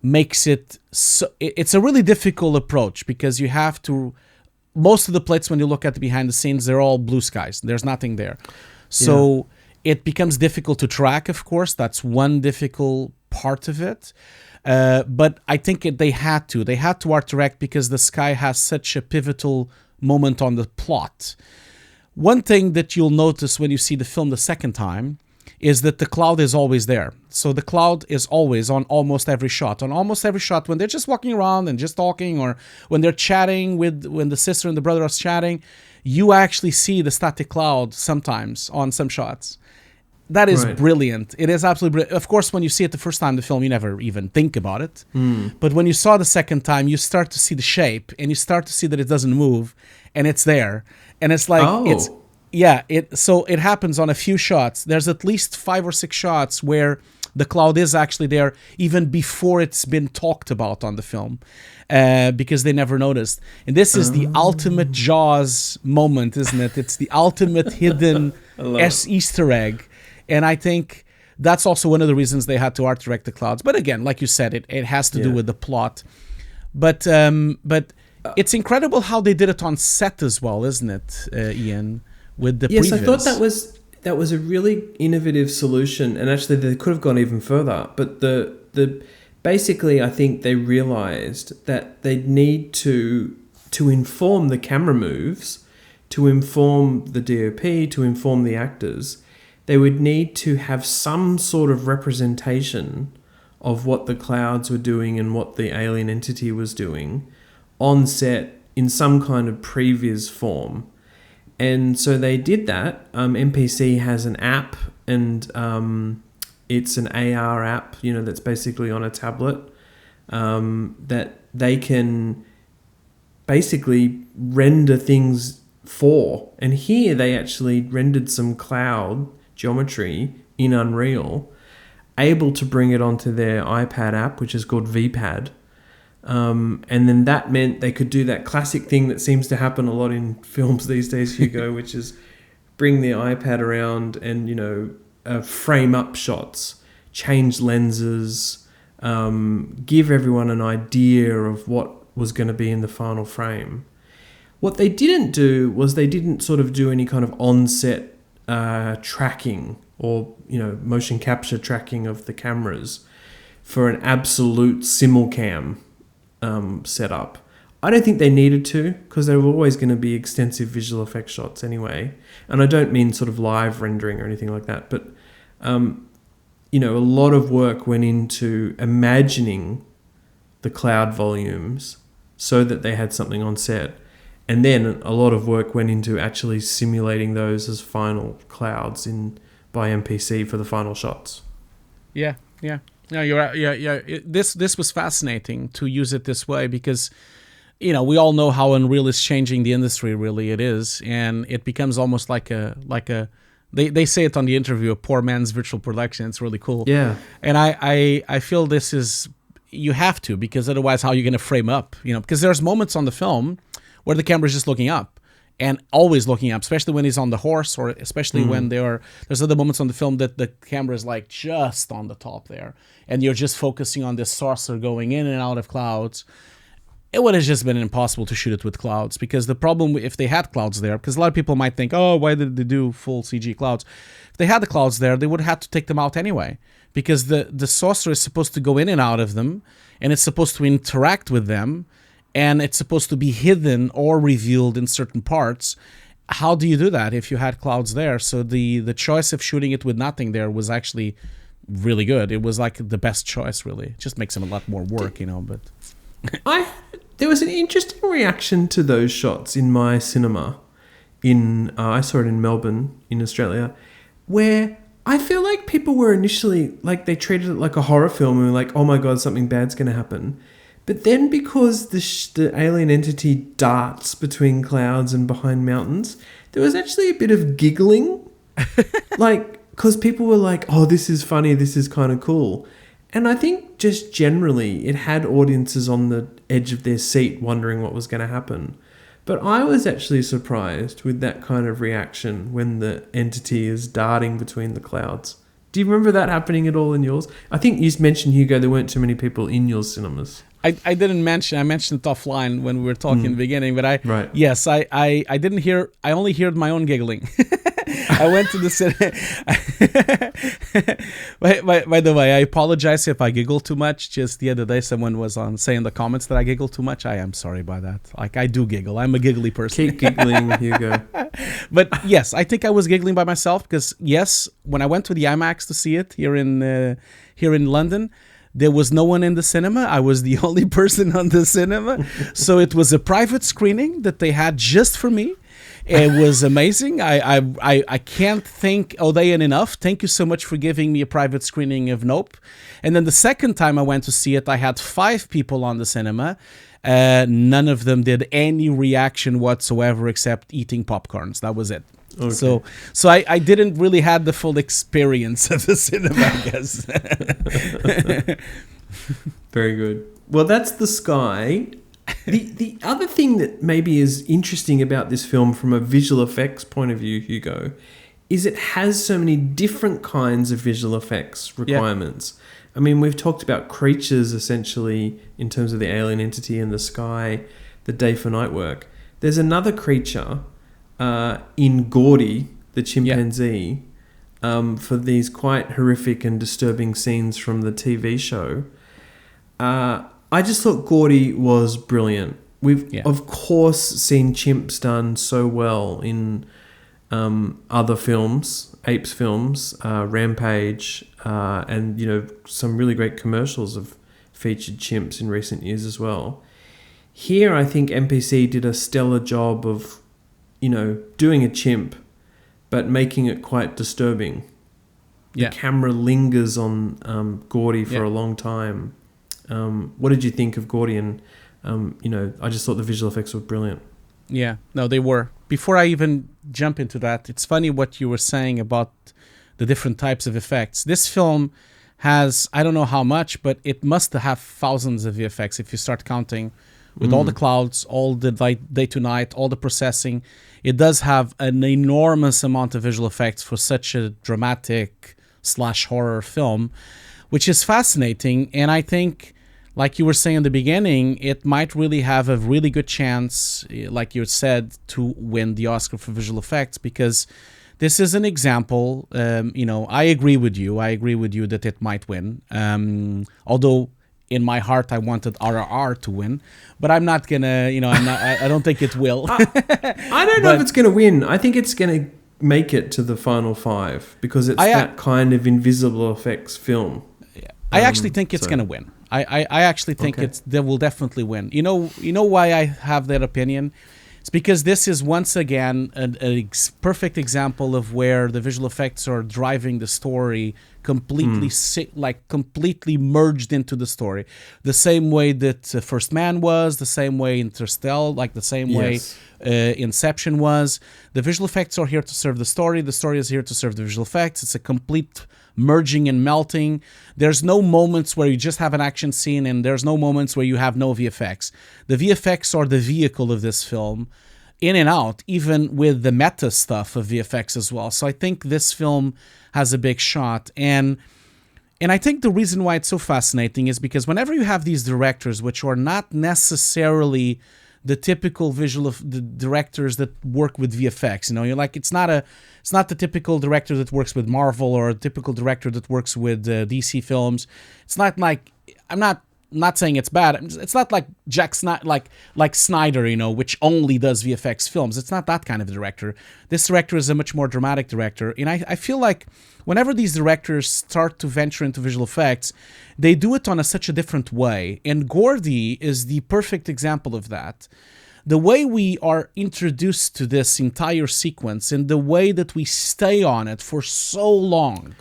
makes it so, it's a really difficult approach, because you have to, most of the plates, when you look at the behind the scenes, they're all blue skies. There's nothing there. So it becomes difficult to track, of course. That's one difficult part of it. But I think they had to art direct, because the sky has such a pivotal moment on the plot. One thing that you'll notice when you see the film the second time is that the cloud is always there. So the cloud is always on almost every shot. On almost every shot, when they're just walking around and just talking, or when they're chatting when the sister and the brother are chatting, you actually see the static cloud sometimes on some shots. That is brilliant. It is absolutely brilliant. Of course, when you see it the first time in the film, you never even think about it. But when you saw the second time, you start to see the shape, and you start to see that it doesn't move, and it's there. And it's like, so it happens on a few shots. There's at least 5 or 6 shots where the cloud is actually there even before it's been talked about on the film, because they never noticed. And this is the ultimate Jaws moment, isn't it? It's the ultimate hidden Easter egg. And I think that's also one of the reasons they had to art direct the clouds. But again, like you said, it has to do with the plot. But it's incredible how they did it on set as well, isn't it, Ian? With the I thought that was a really innovative solution, and actually they could have gone even further. But the basically, I think they realized that they need to inform the camera moves, to inform the DOP, to inform the actors. They would need to have some sort of representation of what the clouds were doing and what the alien entity was doing on set in some kind of previs form. And so they did that. MPC has an app, and it's an AR app, that's basically on a tablet, that they can basically render things for. And here they actually rendered some cloud geometry in Unreal, able to bring it onto their iPad app, which is called VPad. And then that meant they could do that classic thing that seems to happen a lot in films these days, Hugo, which is bring the iPad around and, frame up shots, change lenses, give everyone an idea of what was going to be in the final frame. What they didn't do was they didn't sort of do any kind of on-set tracking or motion capture tracking of the cameras for an absolute simulcam setup. I don't think they needed to, because there were always going to be extensive visual effects shots anyway, and I don't mean sort of live rendering or anything like that, but a lot of work went into imagining the cloud volumes so that they had something on set. And then a lot of work went into actually simulating those as final clouds by MPC for the final shots. Yeah. No, you're right. Yeah. This was fascinating to use it this way because, we all know how Unreal is changing the industry. Really, it is, and it becomes almost like a. They say it on the interview, a poor man's virtual production. It's really cool. Yeah. And I feel this is, you have to, because otherwise, how are you going to frame up? Because there's moments on the film where the camera is just looking up and always looking up, especially when he's on the horse, or especially when there's other moments on the film that the camera is like just on the top there and you're just focusing on this saucer going in and out of clouds. It would have just been impossible to shoot it with clouds, because the problem if they had clouds there, because a lot of people might think, oh, why did they do full CG clouds? If they had the clouds there, they would have had to take them out anyway, because the saucer is supposed to go in and out of them, and it's supposed to interact with them, and it's supposed to be hidden or revealed in certain parts. How do you do that if you had clouds there? So the choice of shooting it with nothing there was actually really good. It was like the best choice, really. It just makes them a lot more work, but... There was an interesting reaction to those shots in my cinema. I saw it in Melbourne, in Australia, where I feel like people were initially, like, they treated it like a horror film and were like, oh my God, something bad's going to happen. But then because the alien entity darts between clouds and behind mountains, there was actually a bit of giggling. Because people were like, oh, this is funny, this is kind of cool. And I think just generally it had audiences on the edge of their seat wondering what was going to happen. But I was actually surprised with that kind of reaction when the entity is darting between the clouds. Do you remember that happening at all in yours? I think you mentioned, Hugo, there weren't too many people in your cinemas. I didn't mention, I mentioned it offline when we were talking in the beginning, but I didn't hear, I only heard my own giggling. I went to the cinema. by the way, I apologize if I giggle too much. Just the other day, someone was saying in the comments that I giggle too much. I am sorry about that. Like, I do giggle. I'm a giggly person. Keep giggling, Hugo. But yes, I think I was giggling by myself because, yes, when I went to the IMAX to see it here in London, there was no one in the cinema. I was the only person on the cinema. So it was a private screening that they had just for me. It was amazing. I can't thank Odeon enough. Thank you so much for giving me a private screening of Nope. And then the second time I went to see it, I had 5 people on the cinema. None of them did any reaction whatsoever except eating popcorns. That was it. Okay. So I didn't really have the full experience of the cinema, I guess. Very good. Well, that's The Sky. The other thing that maybe is interesting about this film from a visual effects point of view, Hugo, is it has so many different kinds of visual effects requirements. Yeah. I mean, we've talked about creatures essentially in terms of the alien entity in the sky, the day for night work. There's another creature in Gordy, the chimpanzee, for these quite horrific and disturbing scenes from the TV show. I just thought Gordy was brilliant. We've, of course, seen chimps done so well in other films, apes films, Rampage, and, some really great commercials have featured chimps in recent years as well. Here, I think MPC did a stellar job of, doing a chimp, but making it quite disturbing. The camera lingers on Gordy for a long time. What did you think of Gordy? And, I just thought the visual effects were brilliant. Yeah, no, they were. Before I even jump into that, it's funny what you were saying about the different types of effects. This film has, I don't know how much, but it must have thousands of VFX if you start counting with all the clouds, all the day to night, all the processing. It does have an enormous amount of visual effects for such a dramatic / horror film, which is fascinating. And I think, like you were saying in the beginning, it might really have a really good chance, like you said, to win the Oscar for visual effects, because this is an example. I agree with you. I agree with you that it might win. Although in my heart, I wanted RRR to win, but I'm not gonna. I don't think it will. I don't know if it's gonna win. I think it's gonna make it to the final 5 because it's that kind of invisible effects film. I actually think it's going to win. I actually think they will definitely win. You know why I have that opinion? It's because this is once again a perfect example of where the visual effects are driving the story completely, completely merged into the story. The same way that First Man was, the same way Interstellar, the same way Inception was. The visual effects are here to serve the story. The story is here to serve the visual effects. It's a complete merging and melting. There's no moments where you just have an action scene, and there's no moments where you have no VFX. The VFX are the vehicle of this film, in and out, even with the meta stuff of VFX as well. So I think this film has a big shot. And I think the reason why it's so fascinating is because whenever you have these directors, which are not necessarily the typical visual of the directors that work with VFX, you're like, it's not the typical director that works with Marvel or a typical director that works with DC films. It's not like, I'm not saying it's bad. It's not like Jack Snyder, like Snyder, which only does VFX films. It's not that kind of director. This director is a much more dramatic director. And I feel like whenever these directors start to venture into visual effects, they do it on such a different way. And Gordy is the perfect example of that. The way we are introduced to this entire sequence and the way that we stay on it for so long.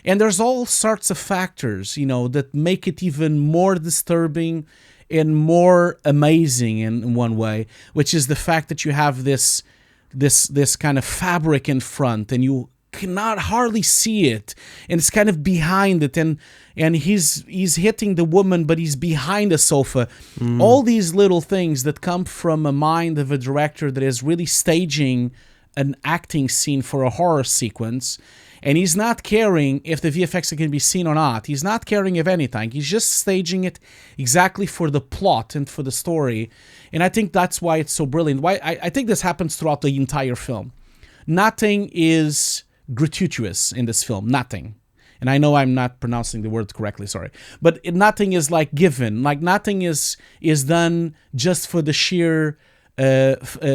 And there's all sorts of factors, that make it even more disturbing and more amazing in one way, which is the fact that you have this kind of fabric in front and you cannot hardly see it, and it's kind of behind it, and he's hitting the woman, but he's behind a sofa. All these little things that come from a mind of a director that is really staging an acting scene for a horror sequence. And he's not caring if the VFX can be seen or not. He's not caring of anything. He's just staging it exactly for the plot and for the story. And I think that's why it's so brilliant. I think this happens throughout the entire film. Nothing is gratuitous in this film. Nothing. And I know I'm not pronouncing the word correctly, sorry. But nothing is given. Nothing is done just for the sheer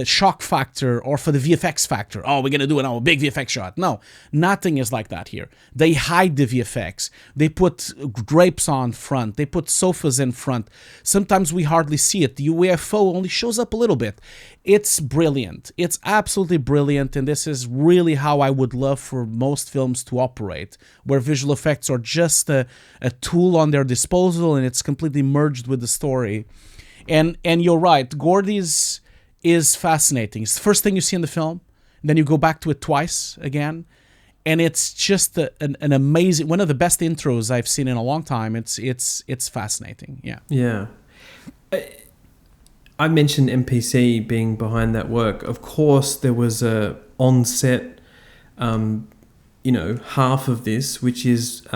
shock factor or for the VFX factor. Oh, we're going to do a big VFX shot. No, nothing is like that here. They hide the VFX. They put drapes on front. They put sofas in front. Sometimes we hardly see it. The UFO only shows up a little bit. It's brilliant. It's absolutely brilliant, and this is really how I would love for most films to operate, where visual effects are just a tool on their disposal, and it's completely merged with the story. And you're right, Gordy's is fascinating. It's the first thing you see in the film, then you go back to it twice again, and it's just an amazing, one of the best intros I've seen in a long time. It's fascinating. Yeah. I mentioned MPC being behind that work. Of course, there was a Onset, half of this, which is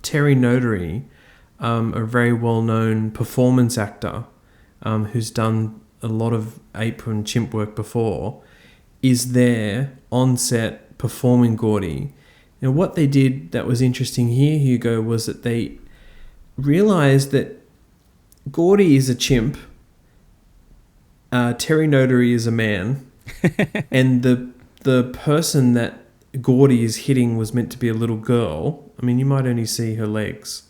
Terry Notary, a very well-known performance actor who's done a lot of ape and chimp work before, is there on set performing Gordy. Now, what they did that was interesting here, Hugo, was that they realized that Gordy is a chimp, Terry Notary is a man, and the person that Gordy is hitting was meant to be a little girl. I mean, you might only see her legs.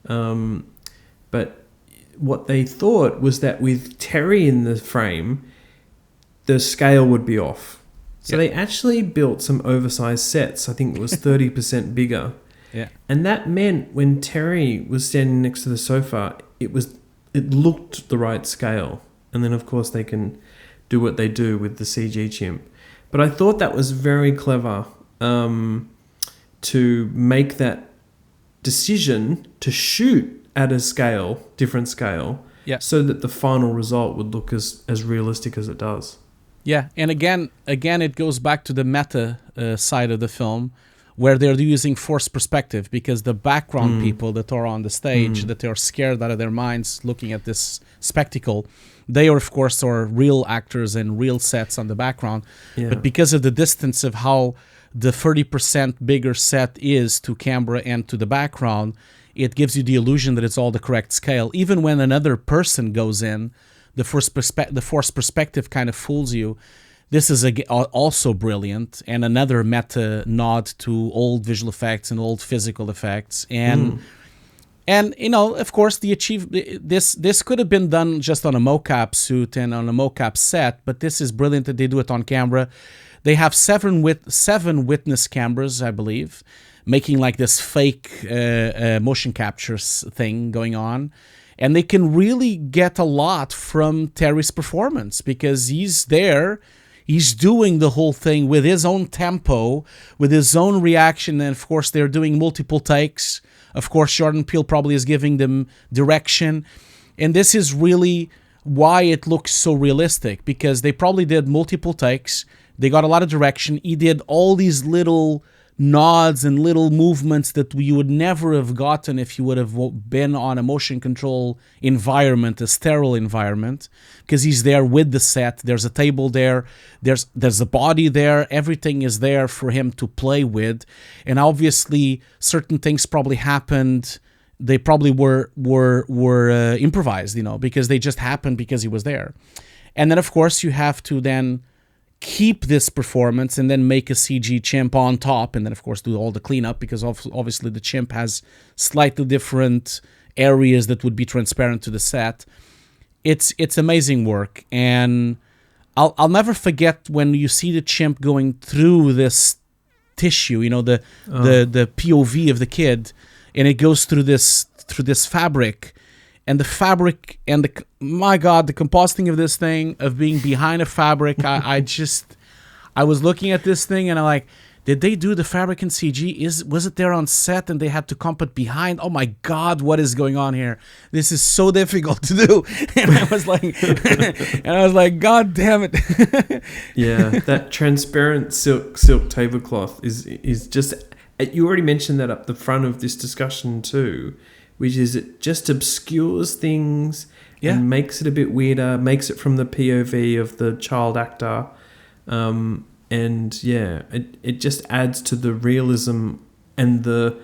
But what they thought was that with Terry in the frame, the scale would be off. So they actually built some oversized sets. I think it was 30% bigger. Yeah. And that meant when Terry was standing next to the sofa, it looked the right scale. And then, of course, they can do what they do with the CG chimp. But I thought that was very clever to make that decision to shoot at a different scale, so that the final result would look as realistic as it does. Yeah, and again, it goes back to the meta side of the film, where they're using forced perspective, because the background people that are on the stage, that they're scared out of their minds looking at this spectacle, they are, of course, are real actors and real sets on the background. Yeah. But because of the distance of how the 30% bigger set is to camera and to the background, it gives you the illusion that it's all the correct scale. Even when another person goes in, the forced perspective kind of fools you. This is also brilliant, and another meta nod to old visual effects and old physical effects. And of course, this could have been done just on a mocap suit and on a mocap set, but this is brilliant that they do it on camera. They have seven witness cameras, I believe, making like this fake motion capture thing going on. And they can really get a lot from Terry's performance, because he's there, he's doing the whole thing with his own tempo, with his own reaction, and of course they're doing multiple takes. Of course, Jordan Peele probably is giving them direction. And this is really why it looks so realistic, because they probably did multiple takes, they got a lot of direction, he did all these little nods and little movements that you would never have gotten if you would have been on a motion control environment, a sterile environment, because he's there with the set. There's a table there, there's a body there, everything is there for him to play with. And obviously certain things probably happened, they probably were improvised, because they just happened because he was there. And then of course you have to then keep this performance and then make a CG chimp on top, and then of course do all the cleanup, because obviously the chimp has slightly different areas that would be transparent to the set. It's amazing work, and I'll never forget when you see the chimp going through this tissue, the POV of the kid, and it goes through this fabric. And the fabric and my God, the compositing of this thing, of being behind a fabric, I was looking at this thing and I'm like, did they do the fabric in CG? Was it there on set and they had to comp it behind? Oh my God, what is going on here? This is so difficult to do. And I was like, God damn it. Yeah, that transparent silk tablecloth is just, you already mentioned that up the front of this discussion too, which is it just obscures things and makes it a bit weirder, makes it from the POV of the child actor. It just adds to the realism and the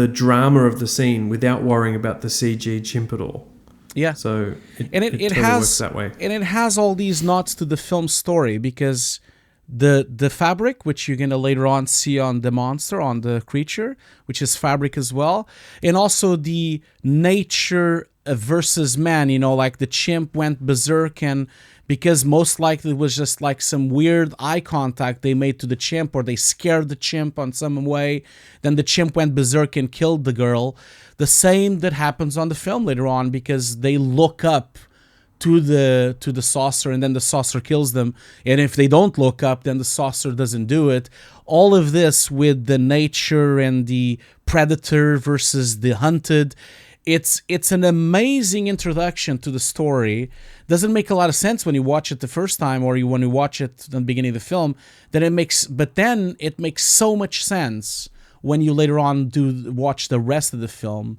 drama of the scene without worrying about the CG chimp at all. Yeah. So it totally has works that way. And it has all these nods to the film story, because the fabric, which you're gonna later on see on the monster, on the creature, which is fabric as well, and also the nature versus man. Like the chimp went berserk, and because most likely it was just like some weird eye contact they made to the chimp, or they scared the chimp on some way, then the chimp went berserk and killed the girl. The same that happens on the film later on, because they look up to the saucer, and then the saucer kills them. And if they don't look up, then the saucer doesn't do it. All of this with the nature and the predator versus the hunted. It's an amazing introduction to the story. Doesn't make a lot of sense when you watch it the first time, or when you watch it at the beginning of the film. But then it makes so much sense when you later on watch the rest of the film.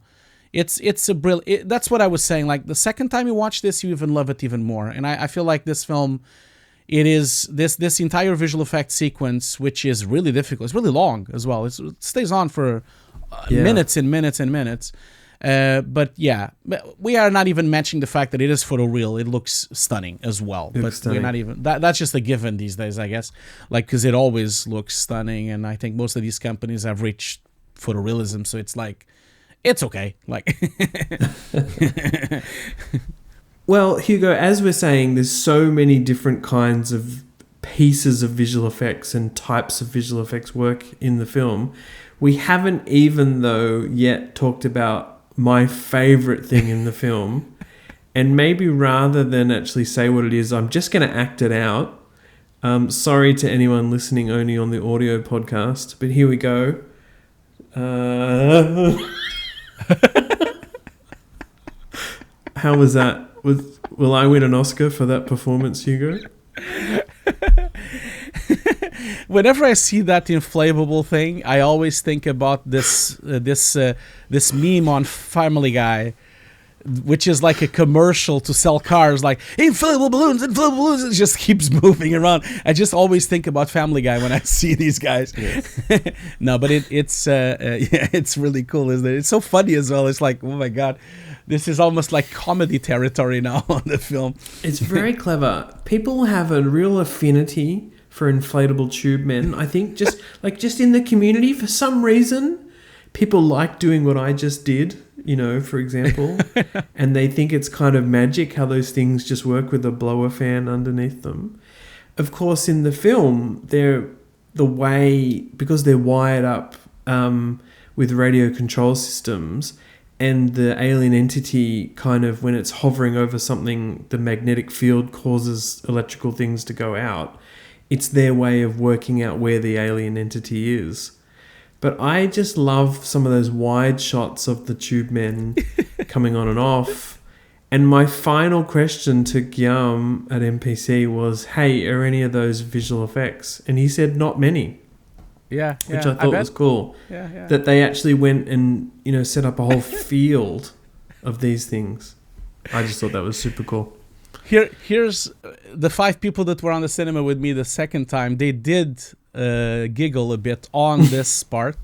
It's a brilliant. That's what I was saying. Like the second time you watch this, you even love it even more. And I feel like this film, it is this entire visual effect sequence, which is really difficult. It's really long as well. It stays on for minutes and minutes and minutes. But yeah, we are not even mentioning the fact that it is photoreal. It looks stunning as well. We're not even that's just a given these days, I guess. Like, because it always looks stunning, and I think most of these companies have reached photorealism, so it's like, it's okay. Like, well, Hugo, as we're saying, there's so many different kinds of pieces of visual effects and types of visual effects work in the film. We haven't even, though, yet talked about my favorite thing in the film. And maybe rather than actually say what it is, I'm just going to act it out. Sorry to anyone listening only on the audio podcast, but here we go. How was that? Will I win an Oscar for that performance, Hugo? Whenever I see that inflatable thing, I always think about this meme on Family Guy, which is like a commercial to sell cars, like inflatable balloons. It just keeps moving around. I just always think about Family Guy when I see these guys. Yes. No, but it's really cool, isn't it? It's so funny as well. It's like, oh my God, this is almost like comedy territory now on the film. It's very clever. People have a real affinity for inflatable tube men. I think just in the community, for some reason, people like doing what I just did, for example, and they think it's kind of magic how those things just work with a blower fan underneath them. Of course, in the film, because they're wired up with radio control systems, and the alien entity kind of, when it's hovering over something, the magnetic field causes electrical things to go out. It's their way of working out where the alien entity is. But I just love some of those wide shots of the tube men coming on and off. And my final question to Guillaume at MPC was, hey, are any of those visual effects? And he said not many. Yeah. Which I thought was cool. Yeah. That they actually went and, set up a whole field of these things. I just thought that was super cool. Here's the 5 people that were on the cinema with me the second time. They did giggle a bit on this part.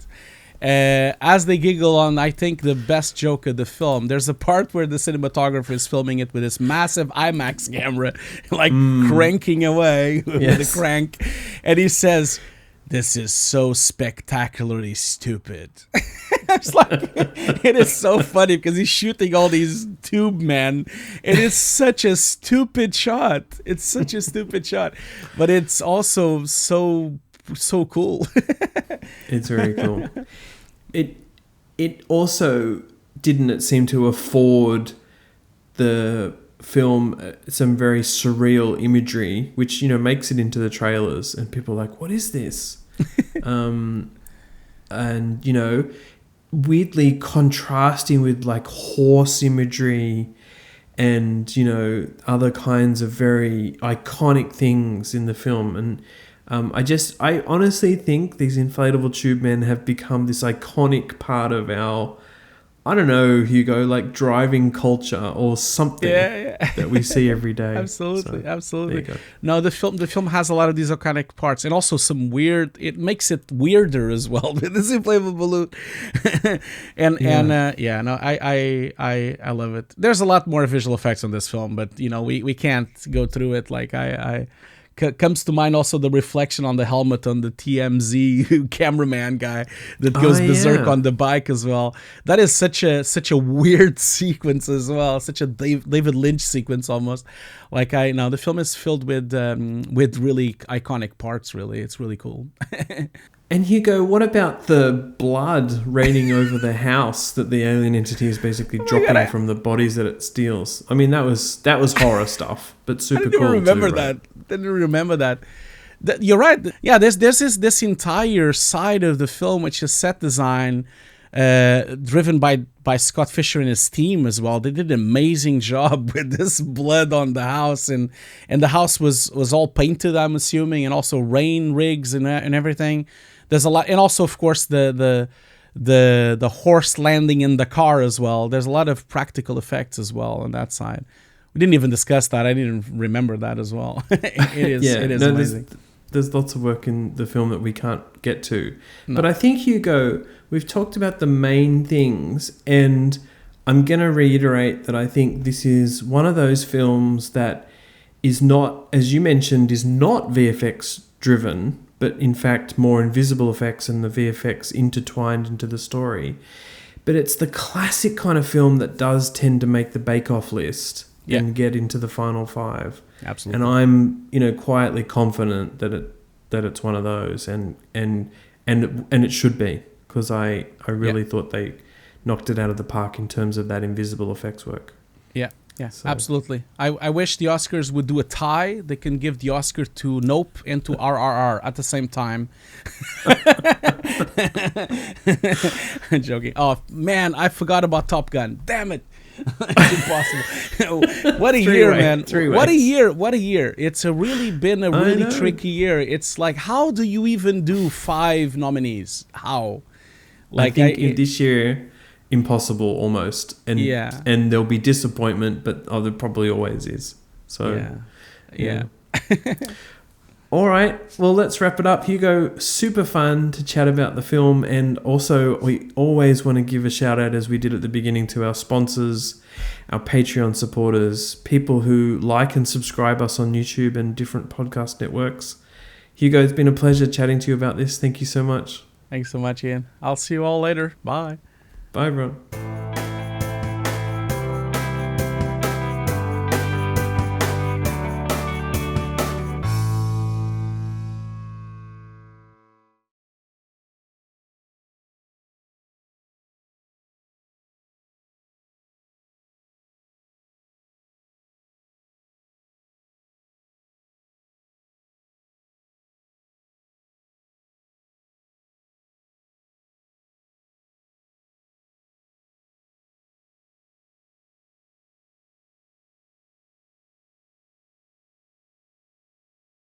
As they giggle on, I think, the best joke of the film. There's a part where the cinematographer is filming it with this massive IMAX camera, cranking away with a crank. And he says, "This is so spectacularly stupid." It's like, it is so funny because he's shooting all these tube men, and it's such a stupid shot. It's such a stupid shot, but it's also so cool. It's very cool. It also didn't seem to afford the film some very surreal imagery, which makes it into the trailers, and people are like, "What is this?" And weirdly contrasting with like horse imagery and other kinds of very iconic things in the film. And I honestly think these inflatable tube men have become this iconic part of our I don't know, Hugo, like driving culture or something that we see every day. Absolutely. There you go. No, the film has a lot of these iconic parts, and also some weird. It makes it weirder as well with this inflatable balloon. I love it. There's a lot more visual effects on this film, but we can't go through it. Like comes to mind also the reflection on the helmet on the TMZ cameraman guy that goes berserk on the bike as well. That is such a weird sequence as well, such a David Lynch sequence almost. Like the film is filled with really iconic parts. Really, it's really cool. And Hugo, what about the blood raining over the house that the alien entity is basically dropping from the bodies that it steals? I mean, that was horror stuff, but super cool. Didn't remember that. You're right. Yeah, there's this entire side of the film which is set design, driven by Scott Fisher and his team as well. They did an amazing job with this blood on the house, and the house was all painted, I'm assuming, and also rain rigs and everything. There's a lot, and also of course the horse landing in the car as well. There's a lot of practical effects as well on that side. We didn't even discuss that. I didn't remember that as well. It is amazing. There's lots of work in the film that we can't get to. No. But I think, Hugo, we've talked about the main things, and I'm going to reiterate that I think this is one of those films that is not, as you mentioned, is not VFX driven, but in fact more invisible effects and the VFX intertwined into the story. But it's the classic kind of film that does tend to make the bake-off list and get into the final five. Absolutely. And I'm, quietly confident that it's one of those, and it should be, because I really thought they knocked it out of the park in terms of that invisible effects work. Yeah, absolutely. I wish the Oscars would do a tie. They can give the Oscar to Nope and to RRR at the same time. I'm joking. Oh, man, I forgot about Top Gun. Damn it. It's impossible. What a year, man. What a year. It's really been a really tricky year. It's like, how do you even do 5 nominees? How? Like, I think this year, impossible almost. And there'll be disappointment, but there probably always is. So yeah. All right, well, let's wrap it up. Hugo, super fun to chat about the film, and also we always want to give a shout out, as we did at the beginning, to our sponsors, our Patreon supporters, people who like and subscribe us on YouTube and different podcast networks. Hugo, it's been a pleasure chatting to you about this. Thank you so much. Thanks so much, Ian. I'll see you all later. Bye. Bye, everyone.